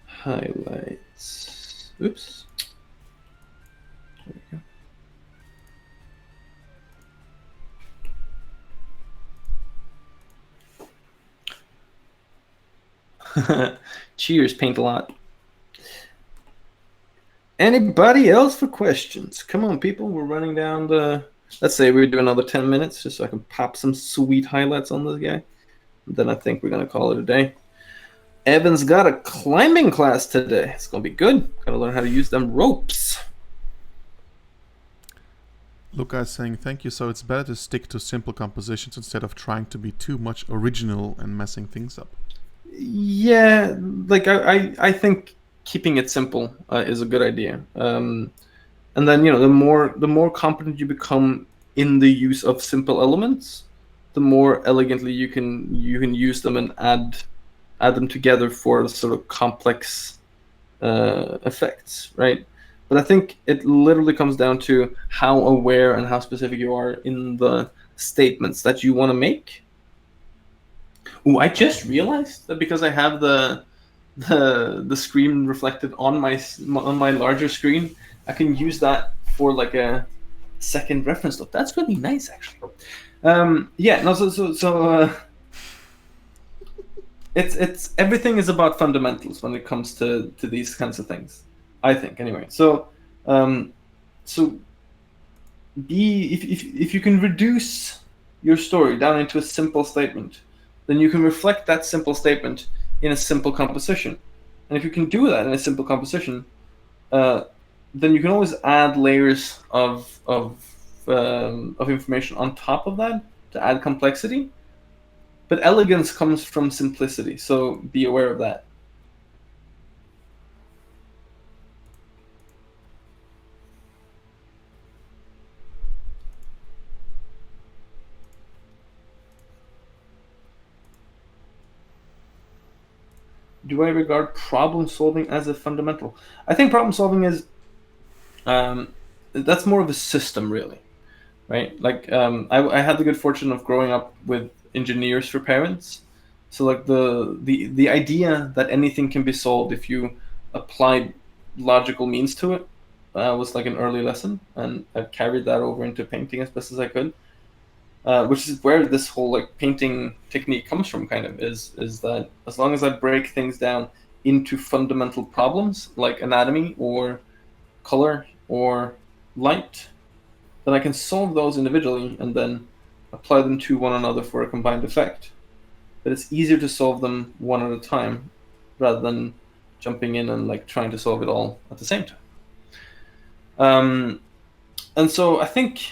highlights. Oops. There we go. Cheers, Paint a Lot. Anybody else for questions? Come on, people. We're running down let's say we do another 10 minutes just so I can pop some sweet highlights on this guy. And then I think we're going to call it a day. Evan's got a climbing class today. It's going to be good. Got to learn how to use them ropes. Luca is saying, thank you. So it's better to stick to simple compositions instead of trying to be too much original and messing things up. Yeah, like I think keeping it simple is a good idea. And then the more competent you become in the use of simple elements, the more elegantly you can use them and add them together for sort of complex effects, right? But I think it literally comes down to how aware and how specific you are in the statements that you want to make. Ooh, I just realized that because I have the screen reflected on my larger screen, I can use that for like a second reference look. That's really nice, actually. It's everything is about fundamentals when it comes to these kinds of things, I think, anyway. So if you can reduce your story down into a simple statement, then you can reflect that simple statement in a simple composition. And if you can do that in a simple composition, then you can always add layers of information on top of that to add complexity. But elegance comes from simplicity, so be aware of that. Do I regard problem solving as a fundamental? I think problem solving is that's more of a system, really, right? Like I had the good fortune of growing up with engineers for parents, so like the idea that anything can be solved if you applied logical means to it was like an early lesson, and I've carried that over into painting as best as I could. Which is where this whole like painting technique comes from, kind of, is that as long as I break things down into fundamental problems like anatomy or color or light, then I can solve those individually and then apply them to one another for a combined effect. But it's easier to solve them one at a time rather than jumping in and like trying to solve it all at the same time. And so I think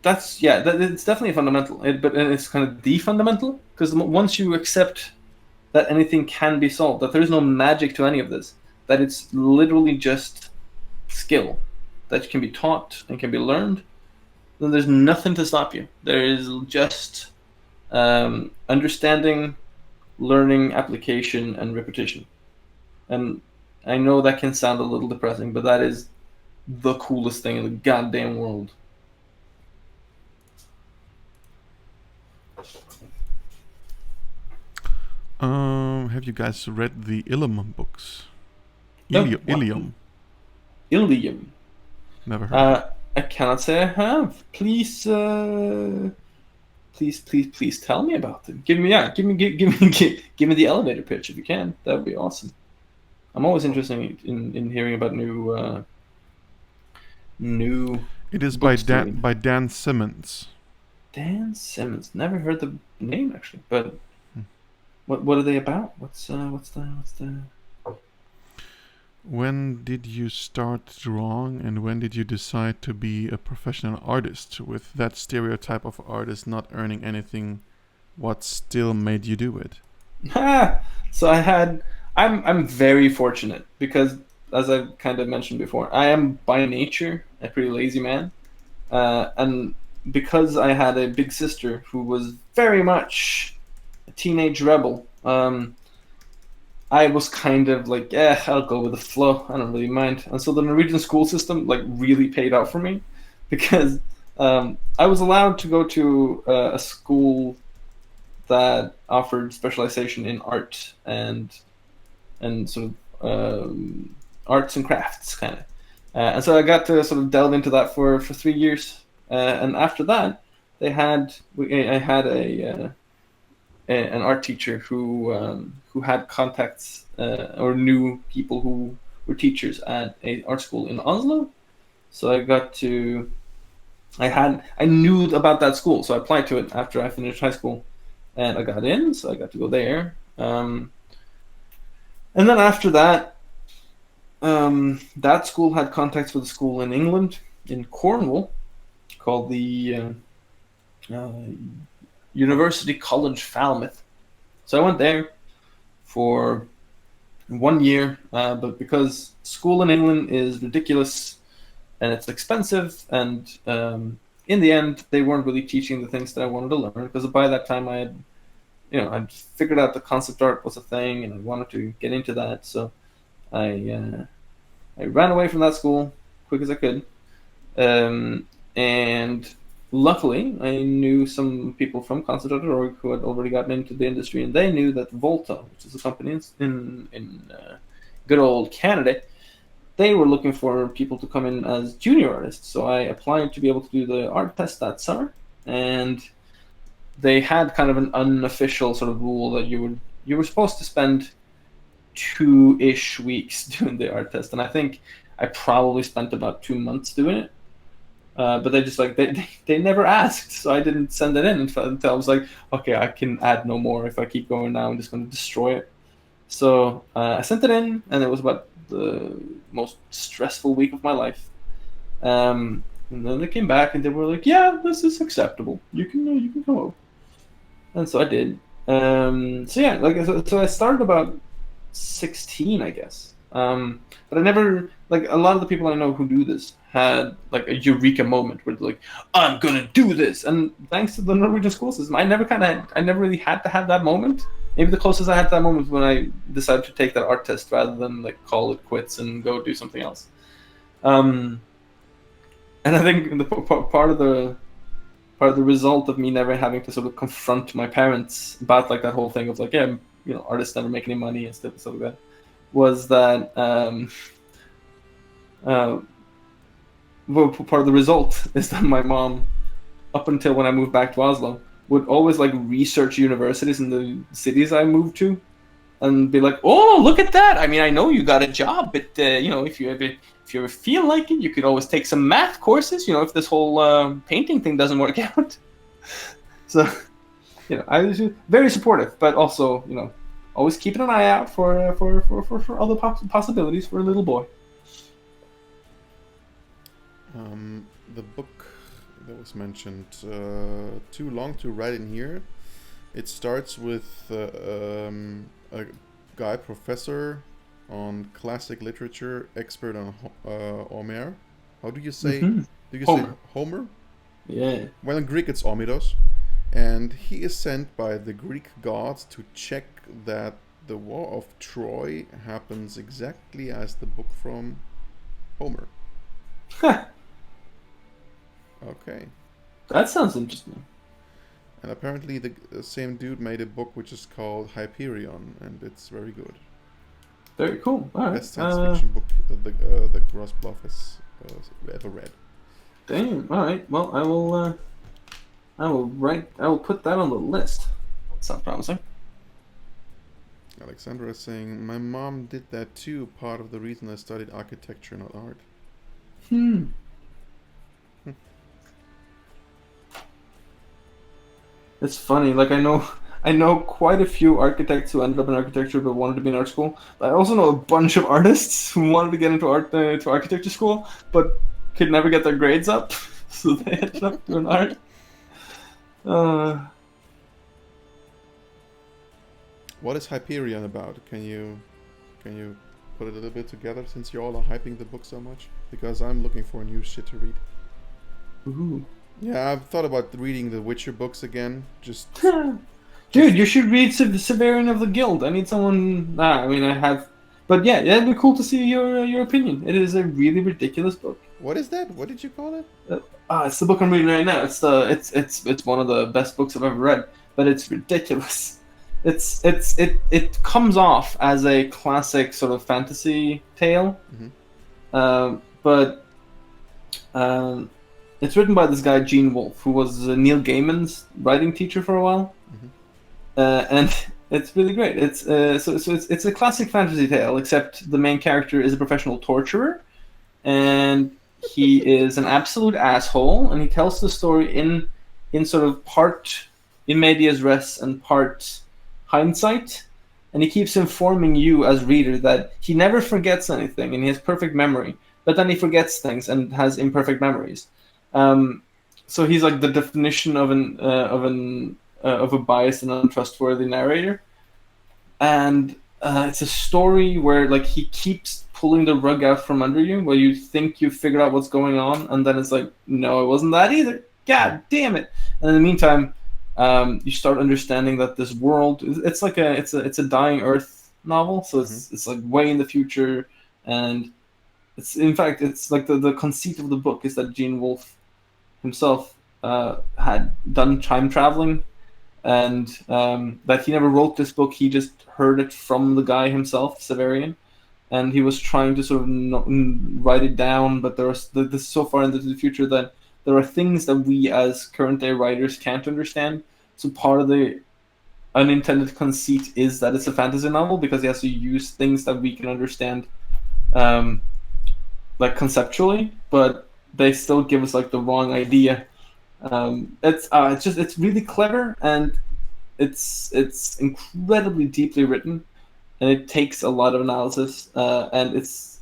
that's it's definitely fundamental, but it's kind of the fundamental, because once you accept that anything can be solved, that there is no magic to any of this, that it's literally just skill that can be taught and can be learned, then there's nothing to stop you. There is just understanding, learning, application, and repetition. And I know that can sound a little depressing, but that is the coolest thing in the goddamn world. Have you guys read the Ilium books? No, Ilium. Ilium. Never heard. I cannot say I have. Please tell me about them. Give me the elevator pitch if you can. That would be awesome. I'm always interested in hearing about new. It is by Dan Simmons. Dan Simmons. Never heard the name actually, but what are they about? What's the? When did you start drawing, and when did you decide to be a professional artist? With that stereotype of artist not earning anything, what still made you do it? So I'm very fortunate because, as I kind of mentioned before, I am by nature a pretty lazy man, and because I had a big sister who was very much a teenage rebel, I was kind of like, I'll go with the flow. I don't really mind. And so the Norwegian school system like really paid out for me, because I was allowed to go to a school that offered specialization in art and sort of arts and crafts kind of. And so I got to sort of delve into that for 3 years. And after that, I had an art teacher who had contacts or knew people who were teachers at an art school in Oslo. So I knew about that school, so I applied to it after I finished high school, and I got in, so I got to go there. And then after that, that school had contacts with a school in England, in Cornwall, called the University College Falmouth. So I went there for 1 year, but because school in England is ridiculous and it's expensive, and in the end they weren't really teaching the things that I wanted to learn, because by that time I'd figured out the concept art was a thing and I wanted to get into that. So I ran away from that school quick as I could, and luckily, I knew some people from Concept.org who had already gotten into the industry, and they knew that Volta, which is a company in good old Canada, they were looking for people to come in as junior artists. So I applied to be able to do the art test that summer, and they had kind of an unofficial sort of rule that you were supposed to spend 2-ish weeks doing the art test, and I think I probably spent about 2 months doing it. But they just they never asked, so I didn't send it in until I was like, okay, I can add no more. If I keep going now, I'm just going to destroy it. So I sent it in, and it was about the most stressful week of my life. And then they came back and they were like, yeah, this is acceptable. You can come over. And so I did. So I started about 16, I guess. But I never, like, a lot of the people I know who do this had like a eureka moment where they're like, I'm gonna do this. And thanks to the Norwegian school system, I never really had to have that moment. Maybe the closest I had to that moment was when I decided to take that art test rather than like call it quits and go do something else. And I think the part of the result of me never having to sort of confront my parents about like that whole thing of like, yeah, artists never make any money and stuff like that, was that part of the result is that my mom, up until when I moved back to Oslo, would always like research universities in the cities I moved to, and be like, "Oh, look at that! I mean, I know you got a job, but if you ever feel like it, you could always take some math courses. If this whole painting thing doesn't work out." So, I was very supportive, but also, always keeping an eye out for other possibilities for a little boy. The book that was mentioned, too long to write in here. It starts with a guy, professor on classic literature, expert on Homer. How do you say? Mhm. Do you Homer. say Homer? Yeah. Well, in Greek it's Omidos, and he is sent by the Greek gods to check that the War of Troy happens exactly as the book from Homer. Okay. That sounds interesting. And apparently the same dude made a book which is called Hyperion, and it's very good. Very cool. All right. Best science fiction book that Gross Bluff has ever read. Damn. All right. Well, I will put that on the list. Sounds promising. Alexandra is saying, my mom did that too, part of the reason I studied architecture, not art. It's funny. Like I know quite a few architects who ended up in architecture but wanted to be in art school. But I also know a bunch of artists who wanted to get into to architecture school but could never get their grades up, so they ended up doing art. What is Hyperion about? Can you put it a little bit together, since you all are hyping the book so much? Because I'm looking for new shit to read. Ooh. Yeah, I've thought about reading the Witcher books again. Dude, you should read Severian of the Guild. I need someone. I mean, I have, but yeah, it'd be cool to see your opinion. It is a really ridiculous book. What is that? What did you call it? It's the book I'm reading right now. It's one of the best books I've ever read, but it's ridiculous. It comes off as a classic sort of fantasy tale, but it's written by this guy Gene Wolfe, who was Neil Gaiman's writing teacher for a while, and it's really great. It's it's a classic fantasy tale, except the main character is a professional torturer, and he is an absolute asshole, and he tells the story in sort of part in medias res and part hindsight, and he keeps informing you as reader that he never forgets anything and he has perfect memory, but then he forgets things and has imperfect memories. So he's like the definition of a biased and untrustworthy narrator, and it's a story where like he keeps pulling the rug out from under you, where you think you figured out what's going on, and then it's like, no, it wasn't that either. God damn it! And in the meantime, you start understanding that this world, it's like it's a dying Earth novel, so it's like way in the future, and it's like the conceit of the book is that Gene Wolfe himself had done time traveling, and that he never wrote this book. He just heard it from the guy himself, Severian, and he was trying to sort of write it down. But this is so far into the future that there are things that we as current day writers can't understand. So part of the unintended conceit is that it's a fantasy novel because he has to use things that we can understand, like conceptually, but they still give us like the wrong idea. It's really clever, and it's incredibly deeply written, and it takes a lot of analysis, and it's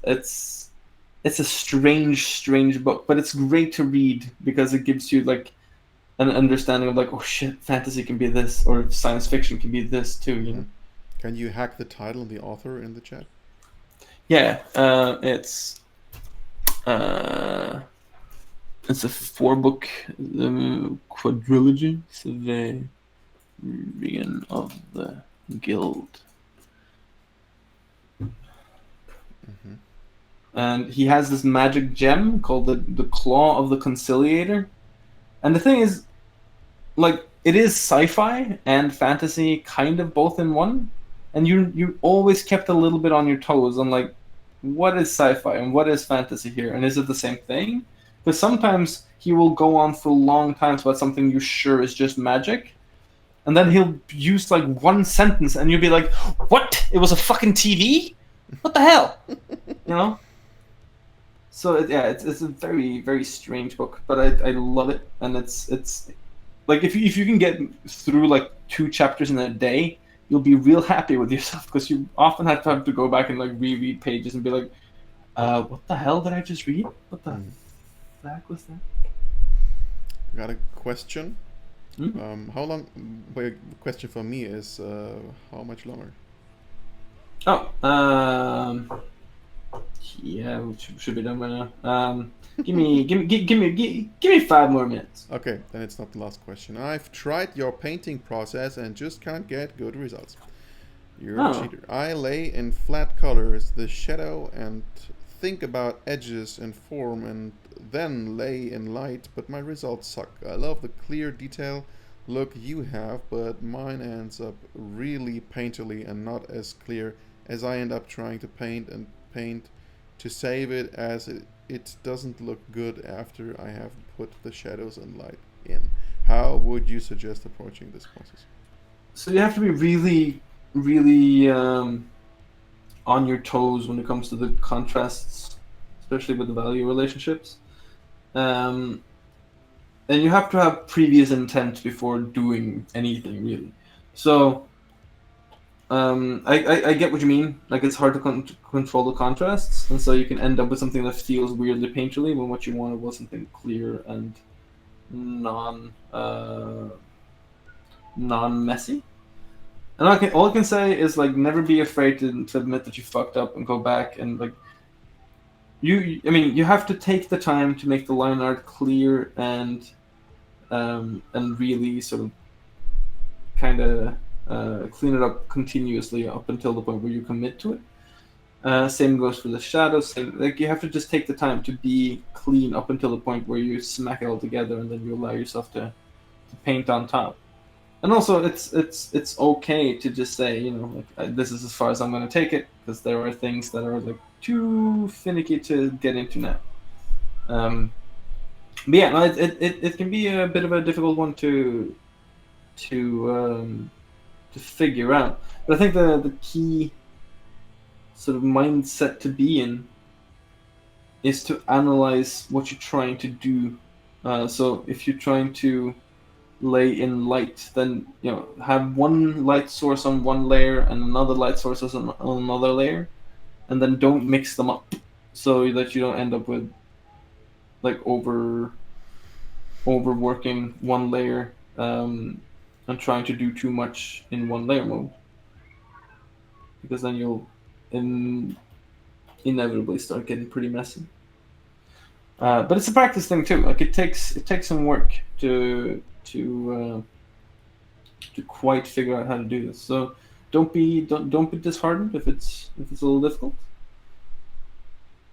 a strange book, but it's great to read because it gives you like an understanding of like, oh shit, fantasy can be this, or science fiction can be this too, you know. Can you hack the title and the author in the chat? Yeah, it's a 4-book quadrilogy, Severian of the Guild. And he has this magic gem called the Claw of the Conciliator. And the thing is, like, it is sci-fi and fantasy kind of both in one. And you always kept a little bit on your toes on, like, what is sci-fi and what is fantasy here? And is it the same thing? Because sometimes he will go on for long times about something you're sure is just magic. And then he'll use, like, one sentence and you'll be like, what? It was a fucking TV? What the hell? You know? So it's a very, very strange book, but I love it, and it's like if you can get through like 2 chapters in a day, you'll be real happy with yourself because you often have to go back and like reread pages and be like, what the hell did I just read? What the fuck was that? Got a question. How long? The question for me is how much longer? Oh, yeah, we should be done by now. Give me 5 more minutes. Okay, then it's not the last question. I've tried your painting process and just can't get good results. You're a cheater. I lay in flat colors the shadow and think about edges and form and then lay in light, but my results suck. I love the clear detail look you have, but mine ends up really painterly and not as clear as I end up trying to paint to save it, as it doesn't look good after I have put the shadows and light in. How would you suggest approaching this process? So you have to be really, really on your toes when it comes to the contrasts, especially with the value relationships. And you have to have previous intent before doing anything, really. So I get what you mean. Like, it's hard to control the contrasts, and so you can end up with something that feels weirdly painterly when what you wanted was something clear and non-messy. And all I can say is, like, never be afraid to admit that you fucked up and go back and, like, you have to take the time to make the line art clear and really sort of kind of clean it up continuously up until the point where you commit to it. Same goes for the shadows. Like, you have to just take the time to be clean up until the point where you smack it all together, and then you allow yourself to paint on top. And also, it's okay to just say, you know, like, this is as far as I'm going to take it, because there are things that are like too finicky to get into now. But yeah, no, it can be a bit of a difficult one to figure out. But I think the key sort of mindset to be in is to analyze what you're trying to do. So if you're trying to lay in light, then, you know, have one light source on one layer and another light source on another layer, and then don't mix them up so that you don't end up with like overworking one layer and trying to do too much in one layer mode, because then you'll inevitably start getting pretty messy. But it's a practice thing too. Like, it takes some work to quite figure out how to do this. So don't be disheartened if it's a little difficult.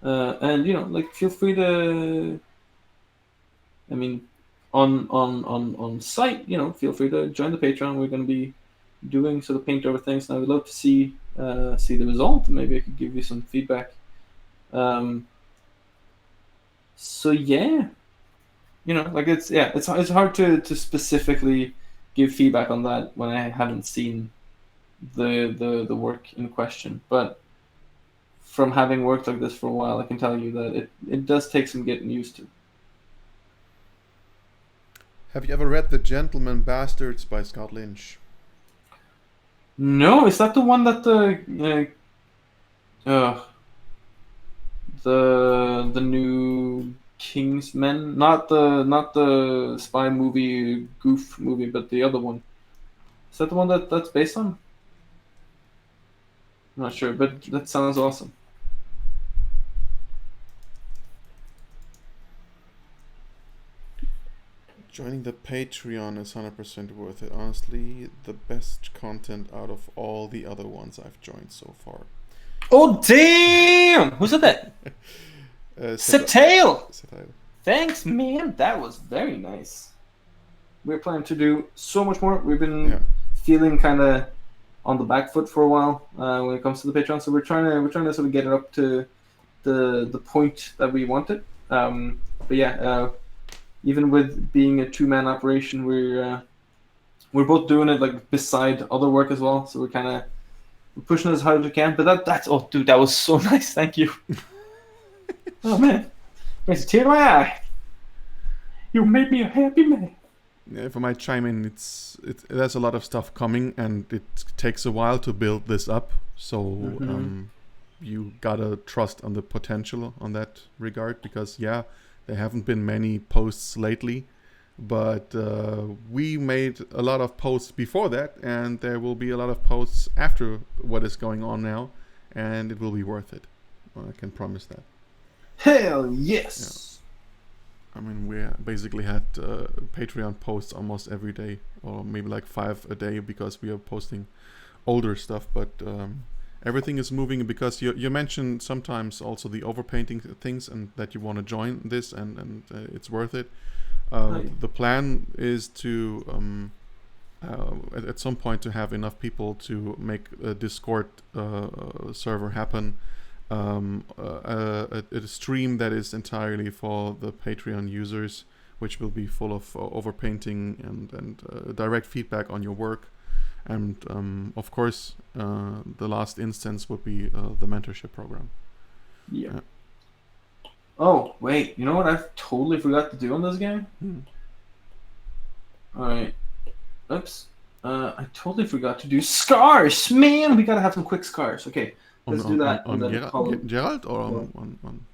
And, you know, like, feel free to, I mean, on site, you know, feel free to join the Patreon. We're going to be doing sort of paint over things, and I would love to see the result. Maybe I could give you some feedback. So yeah, you know, like, it's hard to specifically give feedback on that when I haven't seen the work in question. But from having worked like this for a while, I can tell you that it does take some getting used to. Have you ever read The Gentleman Bastards by Scott Lynch? No, is that the one that the new Kingsmen, not the spy movie, goof movie, but the other one? Is that the one that's based on? I'm not sure, but that sounds awesome. Joining the Patreon is 100% worth it. Honestly, the best content out of all the other ones I've joined so far. Oh, damn! Who said that? Setail! Thanks, man. That was very nice. We're planning to do so much more. We've been feeling kind of on the back foot for a while when it comes to the Patreon, so we're trying to sort of get it up to the point that we wanted. But yeah, even with being a 2-man operation, we're both doing it like beside other work as well. So we're kind of pushing as hard as we can. But that's oh, dude, that was so nice. Thank you. Oh man, there's a tear in my eye. You made me a happy man. if I might chime in, there's a lot of stuff coming, and it takes a while to build this up. So you gotta trust on the potential on that regard, because there haven't been many posts lately, but we made a lot of posts before that, and there will be a lot of posts after what is going on now, and it will be worth it. I can promise that. Hell yes. I mean, we basically had Patreon posts almost every day, or maybe like 5 a day, because we are posting older stuff. But everything is moving, because you mentioned sometimes also the overpainting things, and that you want to join this, and it's worth it. The plan is to at some point to have enough people to make a Discord server happen. A stream that is entirely for the Patreon users, which will be full of overpainting and direct feedback on your work, and of course the last instance would be the mentorship program. Yeah. Oh wait, you know what I totally forgot to do on this game? All right. Oops. I totally forgot to do scars. Man, we gotta have some quick scars. Okay. Let's do that. On Gerald or on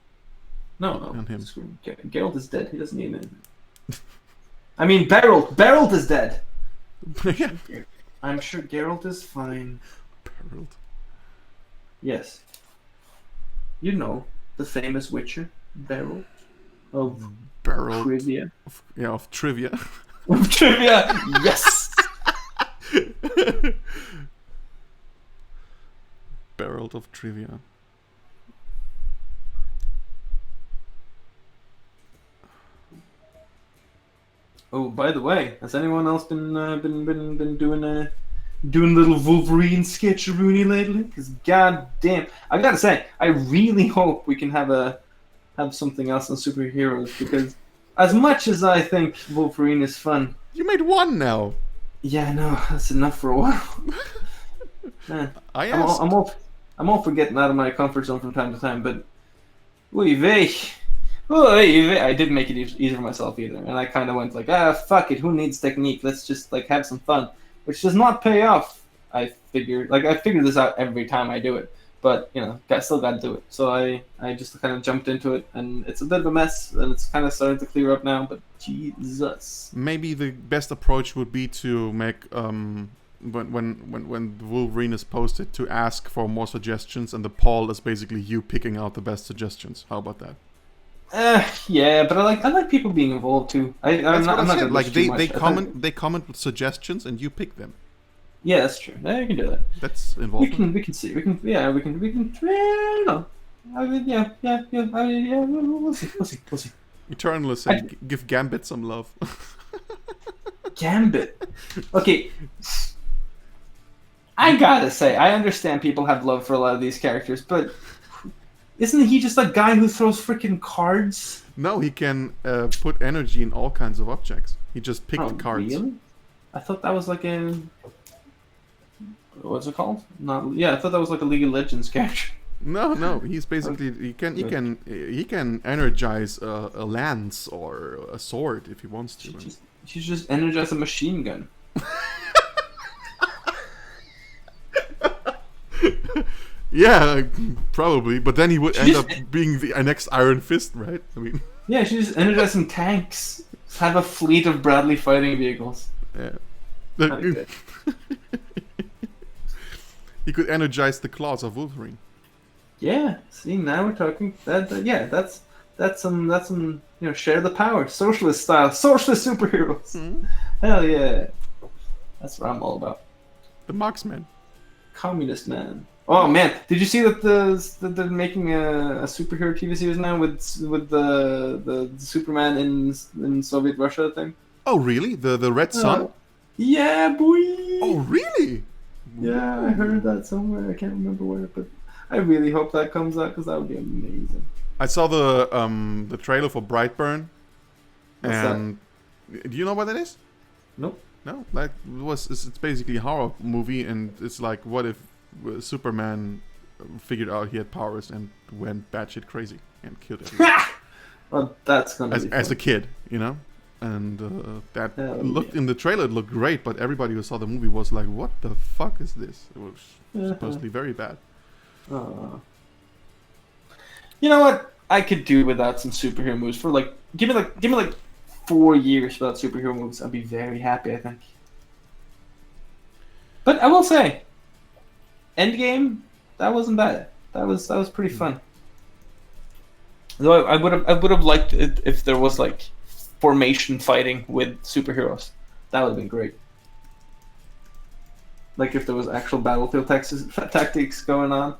No, on him? Geralt is dead. He doesn't need it. I mean, Geralt. Geralt is dead. Yeah. I'm sure Geralt is fine. Geralt. Yes. You know, the famous Witcher, Geralt of Trivia. Of Trivia. Of Trivia. Yes. Barrel of Trivia. Oh, by the way, has anyone else been doing little Wolverine sketch-a-rooney lately? Because goddamn, I gotta say, I really hope we can have something else on superheroes, because as much as I think Wolverine is fun, you made one now. Yeah, I know, that's enough for a while. Man, I'm all for getting out of my comfort zone from time to time, but I didn't make it easy for myself either, and I kind of went like, fuck it, who needs technique? Let's just like have some fun, which does not pay off. I figure this out every time I do it, but you know, I still got to do it. So I just kind of jumped into it, and it's a bit of a mess, and it's kind of starting to clear up now. But Jesus, maybe the best approach would be to make when Wolverine is posted, to ask for more suggestions, and the poll is basically you picking out the best suggestions. How about that? Yeah, but I like people being involved too. I'm not gonna like they comment with suggestions and you pick them. Yeah, that's true. Yeah, you can do that. That's involvement. We can see. We can. No. I mean, yeah. We'll see. Eternal is saying, give Gambit some love. Gambit. Okay. I gotta say, I understand people have love for a lot of these characters, but isn't he just a guy who throws freaking cards? No, he can put energy in all kinds of objects. He just picked cards. Really? I thought that was like a... What's it called? I thought that was like a League of Legends character. No, he's basically he can energize a lance or a sword if he wants to. She's just energize a machine gun. Yeah, probably, but then he would end up being the next Iron Fist, right? I mean, yeah, she just energized some tanks. Just have a fleet of Bradley fighting vehicles. Yeah. He could energize the claws of Wolverine. Yeah, see, now we're talking. That's some share the power, socialist style, socialist superheroes. Mm-hmm. Hell yeah, that's what I'm all about. The Marksman, communist man. Oh man, did you see that they're making a superhero TV series now with the Superman in Soviet Russia thing? Oh really? The Red Sun? Yeah, boy. Oh really? Yeah, I heard that somewhere. I can't remember where, but I really hope that comes out because that would be amazing. I saw the trailer for Brightburn. What's and that? Do you know what that is? Nope. No, like it's basically a horror movie, and it's like, what if Superman figured out he had powers and went batshit crazy and killed everyone? Well, that's gonna be as a kid, you know. and that looked in the trailer. It looked great, but everybody who saw the movie was like, "What the fuck is this?" It was supposedly very bad. You know what? I could do without some superhero movies for like give me like 4 years without superhero movies. I'd be very happy, I think. But I will say, Endgame, that wasn't bad. That was pretty fun. Though I would have liked it if there was like formation fighting with superheroes. That would have been great. Like if there was actual battlefield tactics going on,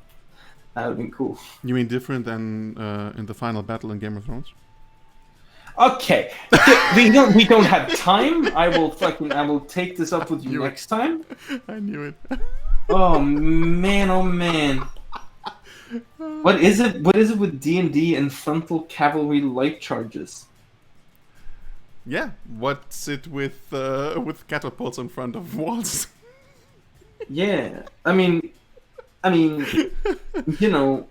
that would have been cool. You mean different than in the final battle in Game of Thrones? Okay, we don't have time. I will take this up with you next time. I knew it. Oh man. What is it with D&D and frontal cavalry light charges? Yeah, what's it with catapults in front of walls? Yeah, I mean, you know.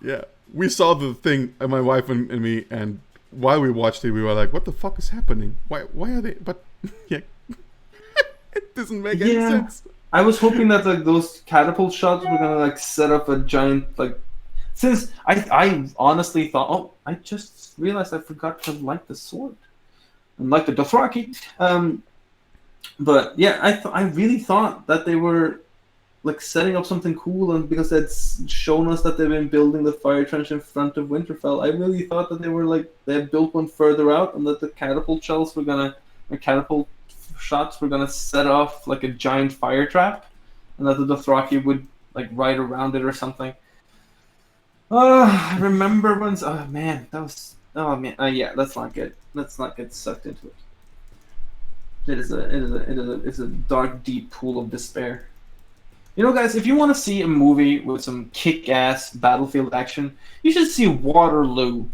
Yeah, we saw the thing, my wife and me, and while we watched it, we were like, "What the fuck is happening? Why are they?" But yeah, it doesn't make any sense. I was hoping that like those catapult shots were gonna like set up a giant like. Since I honestly thought, I just realized I forgot to light the sword, and like the Dothraki. But yeah, I really thought that they were like setting up something cool, and because it's shown us that they've been building the fire trench in front of Winterfell, I really thought that they had built one further out, and that the catapult shots were gonna set off like a giant fire trap, and that the Dothraki would like ride around it or something. I remember once. Oh man, yeah, let's not get sucked into it. It's a dark, deep pool of despair. You know, guys, if you want to see a movie with some kick-ass battlefield action, you should see Waterloo,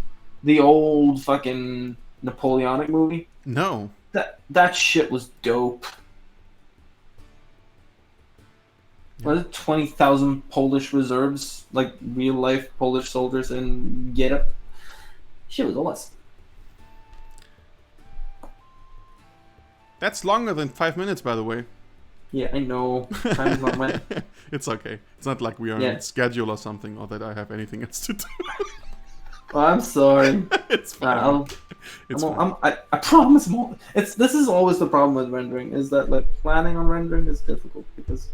the old fucking Napoleonic movie. No. That shit was dope. Was it 20,000 Polish reserves, like real life Polish soldiers in getup? Shit was awesome. That's longer than 5 minutes, by the way. Yeah, I know. Time's not my... It's okay. It's not like we are on schedule or something, or that I have anything else to do. Oh, I'm sorry. It's fine. I promise. This is always the problem with rendering, is that like planning on rendering is difficult because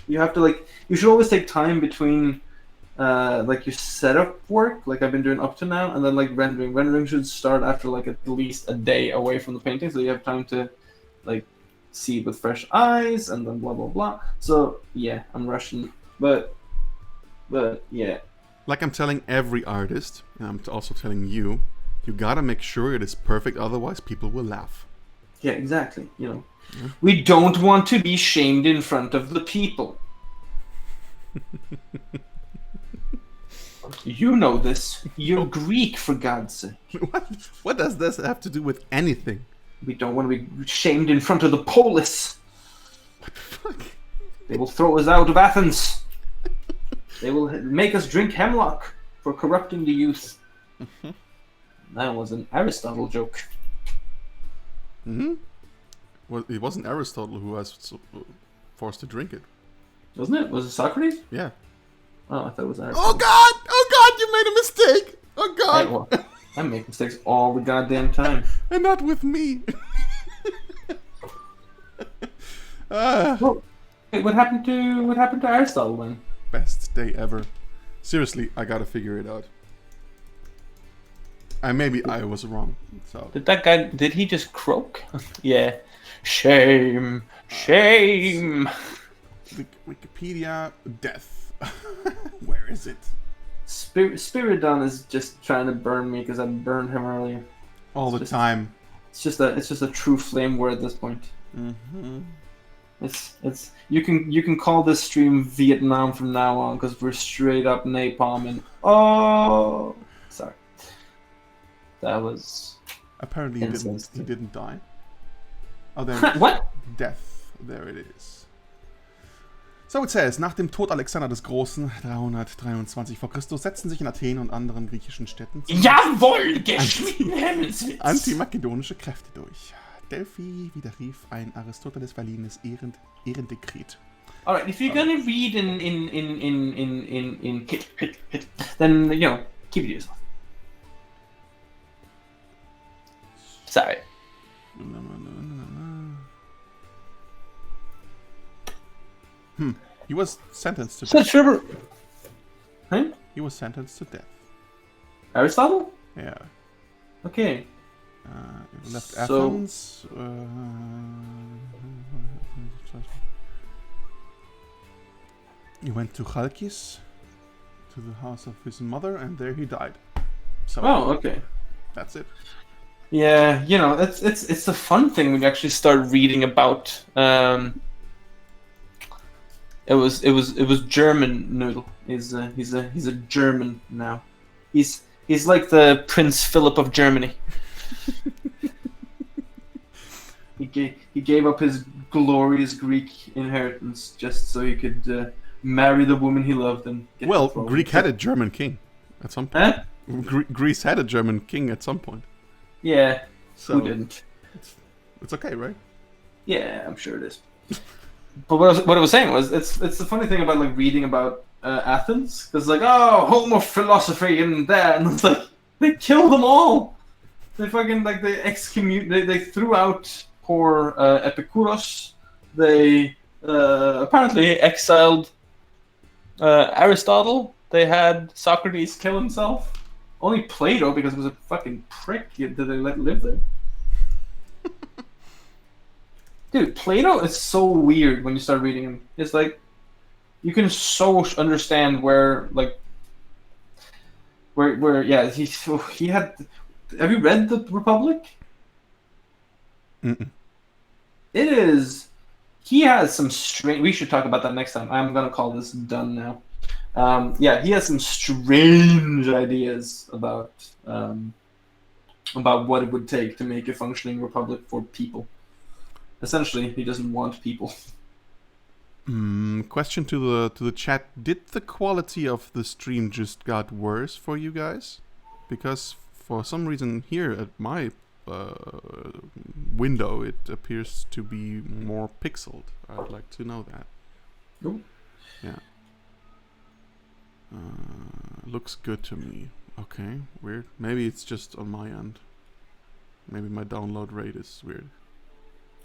you have to you should always take time between like your setup work, like I've been doing up to now, and then like rendering. Rendering should start after like at least a day away from the painting, so you have time to like see it with fresh eyes, and then blah blah blah. So yeah, I'm rushing, but yeah. Like I'm telling every artist, and I'm also telling you, you gotta make sure it is perfect, otherwise people will laugh. Yeah, exactly. You know, we don't want to be shamed in front of the people. You know this. You're Greek, for God's sake. What does this have to do with anything? We don't want to be shamed in front of the polis. What the fuck? They will throw us out of Athens. They will make us drink hemlock for corrupting the youth. Mm-hmm. That was an Aristotle joke. Hmm. Well, it wasn't Aristotle who was forced to drink it. Wasn't it? Was it Socrates? Yeah. Oh, I thought it was Aristotle. Oh God! Oh God! You made a mistake! Oh God! Hey, well, I make mistakes all the goddamn time. And not with me. Well, wait, what happened to Aristotle then? Best day ever. Seriously, I gotta figure it out. Maybe I was wrong. So Did he just croak? Yeah. Shame. Shame. Wikipedia death. Where is it? Spiridon is just trying to burn me because I burned him earlier. All the time. It's just a true flame war at this point. Mm-hmm. It's you can call this stream Vietnam from now on because we're straight up napalm and sorry. That was apparently he didn't die. Oh, then what? Death. There it is. So it says, nach dem Tod Alexander des Großen, 323 vor Christus, setzten sich in Athen und anderen griechischen Städten Jawohl, geschnitten Himmelswitz! antimakedonische Kräfte durch. Delphi widerrief ein Aristoteles verliehenes Ehrendekret. Alright, if you're gonna read in hit, then, keep it to yourself. Sorry. He was sentenced to Such death. Huh? He was sentenced to death. Aristotle? Yeah. Okay. He left So- Athens. He went to Chalkis, to the house of his mother, and there he died. So Oh, okay. that's it. Yeah, it's a fun thing when you actually start reading about. It was German Noodle. He's a German now. He's like the Prince Philip of Germany. He gave up his glorious Greek inheritance just so he could marry the woman he loved and get Well, the throne. Greek had a German king at some point. Huh? Greece had a German king at some point. Yeah. So Who didn't? it's okay, right? Yeah, I'm sure it is. But what I was saying was, it's the funny thing about like reading about Athens, because like, oh, home of philosophy and there, and it's like they killed them all. They fucking like they threw out poor Epicurus. They apparently exiled Aristotle. They had Socrates kill himself. Only Plato, because he was a fucking prick, did they let live there. Dude, Plato is so weird when you start reading him. It's like, you can so understand where yeah, he had... Have you read The Republic? Mm-mm. It is... He has some strange... We should talk about that next time. I'm gonna call this done now. Yeah, he has some strange ideas about what it would take to make a functioning republic for people. Essentially, he doesn't want people. Question to the chat: did the quality of the stream just got worse for you guys? Because for some reason here at my window, it appears to be more pixeled. I'd like to know that. Nope. Yeah. Looks good to me. Okay, weird. Maybe it's just on my end. Maybe my download rate is weird.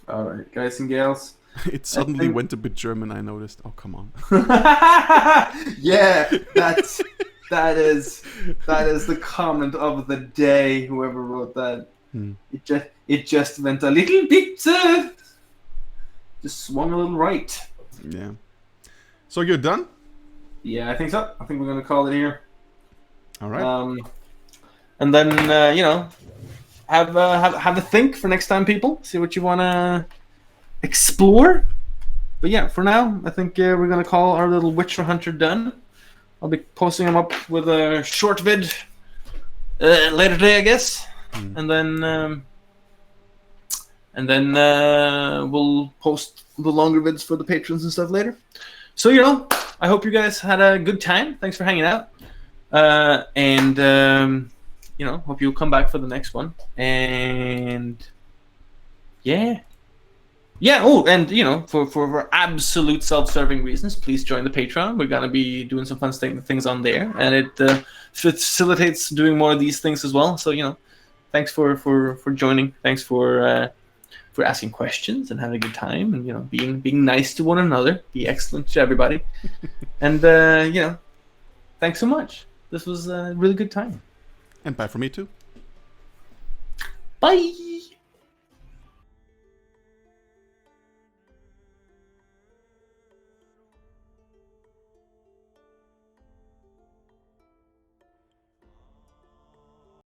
Alright, guys and gals. It suddenly went a bit German, I noticed. Oh, come on. Yeah, that is the comment of the day. Whoever wrote that, it just went a little bit, just swung a little right. Yeah. So you're done? Yeah, I think so. I think we're gonna call it here. All right. And then have a think for next time, people. See what you wanna explore. But yeah, for now, I think we're gonna call our little Witcher Hunter done. I'll be posting them up with a short vid later today, I guess, and then we'll post the longer vids for the patrons and stuff later. So I hope you guys had a good time. Thanks for hanging out, and hope you'll come back for the next one. And yeah. Oh, and for absolute self-serving reasons, please join the Patreon. We're gonna be doing some fun things on there, and it facilitates doing more of these things as well. So thanks for joining. Thanks for asking questions and having a good time, and being nice to one another. Be excellent to everybody, and thanks so much. This was a really good time. And bye from me too. Bye.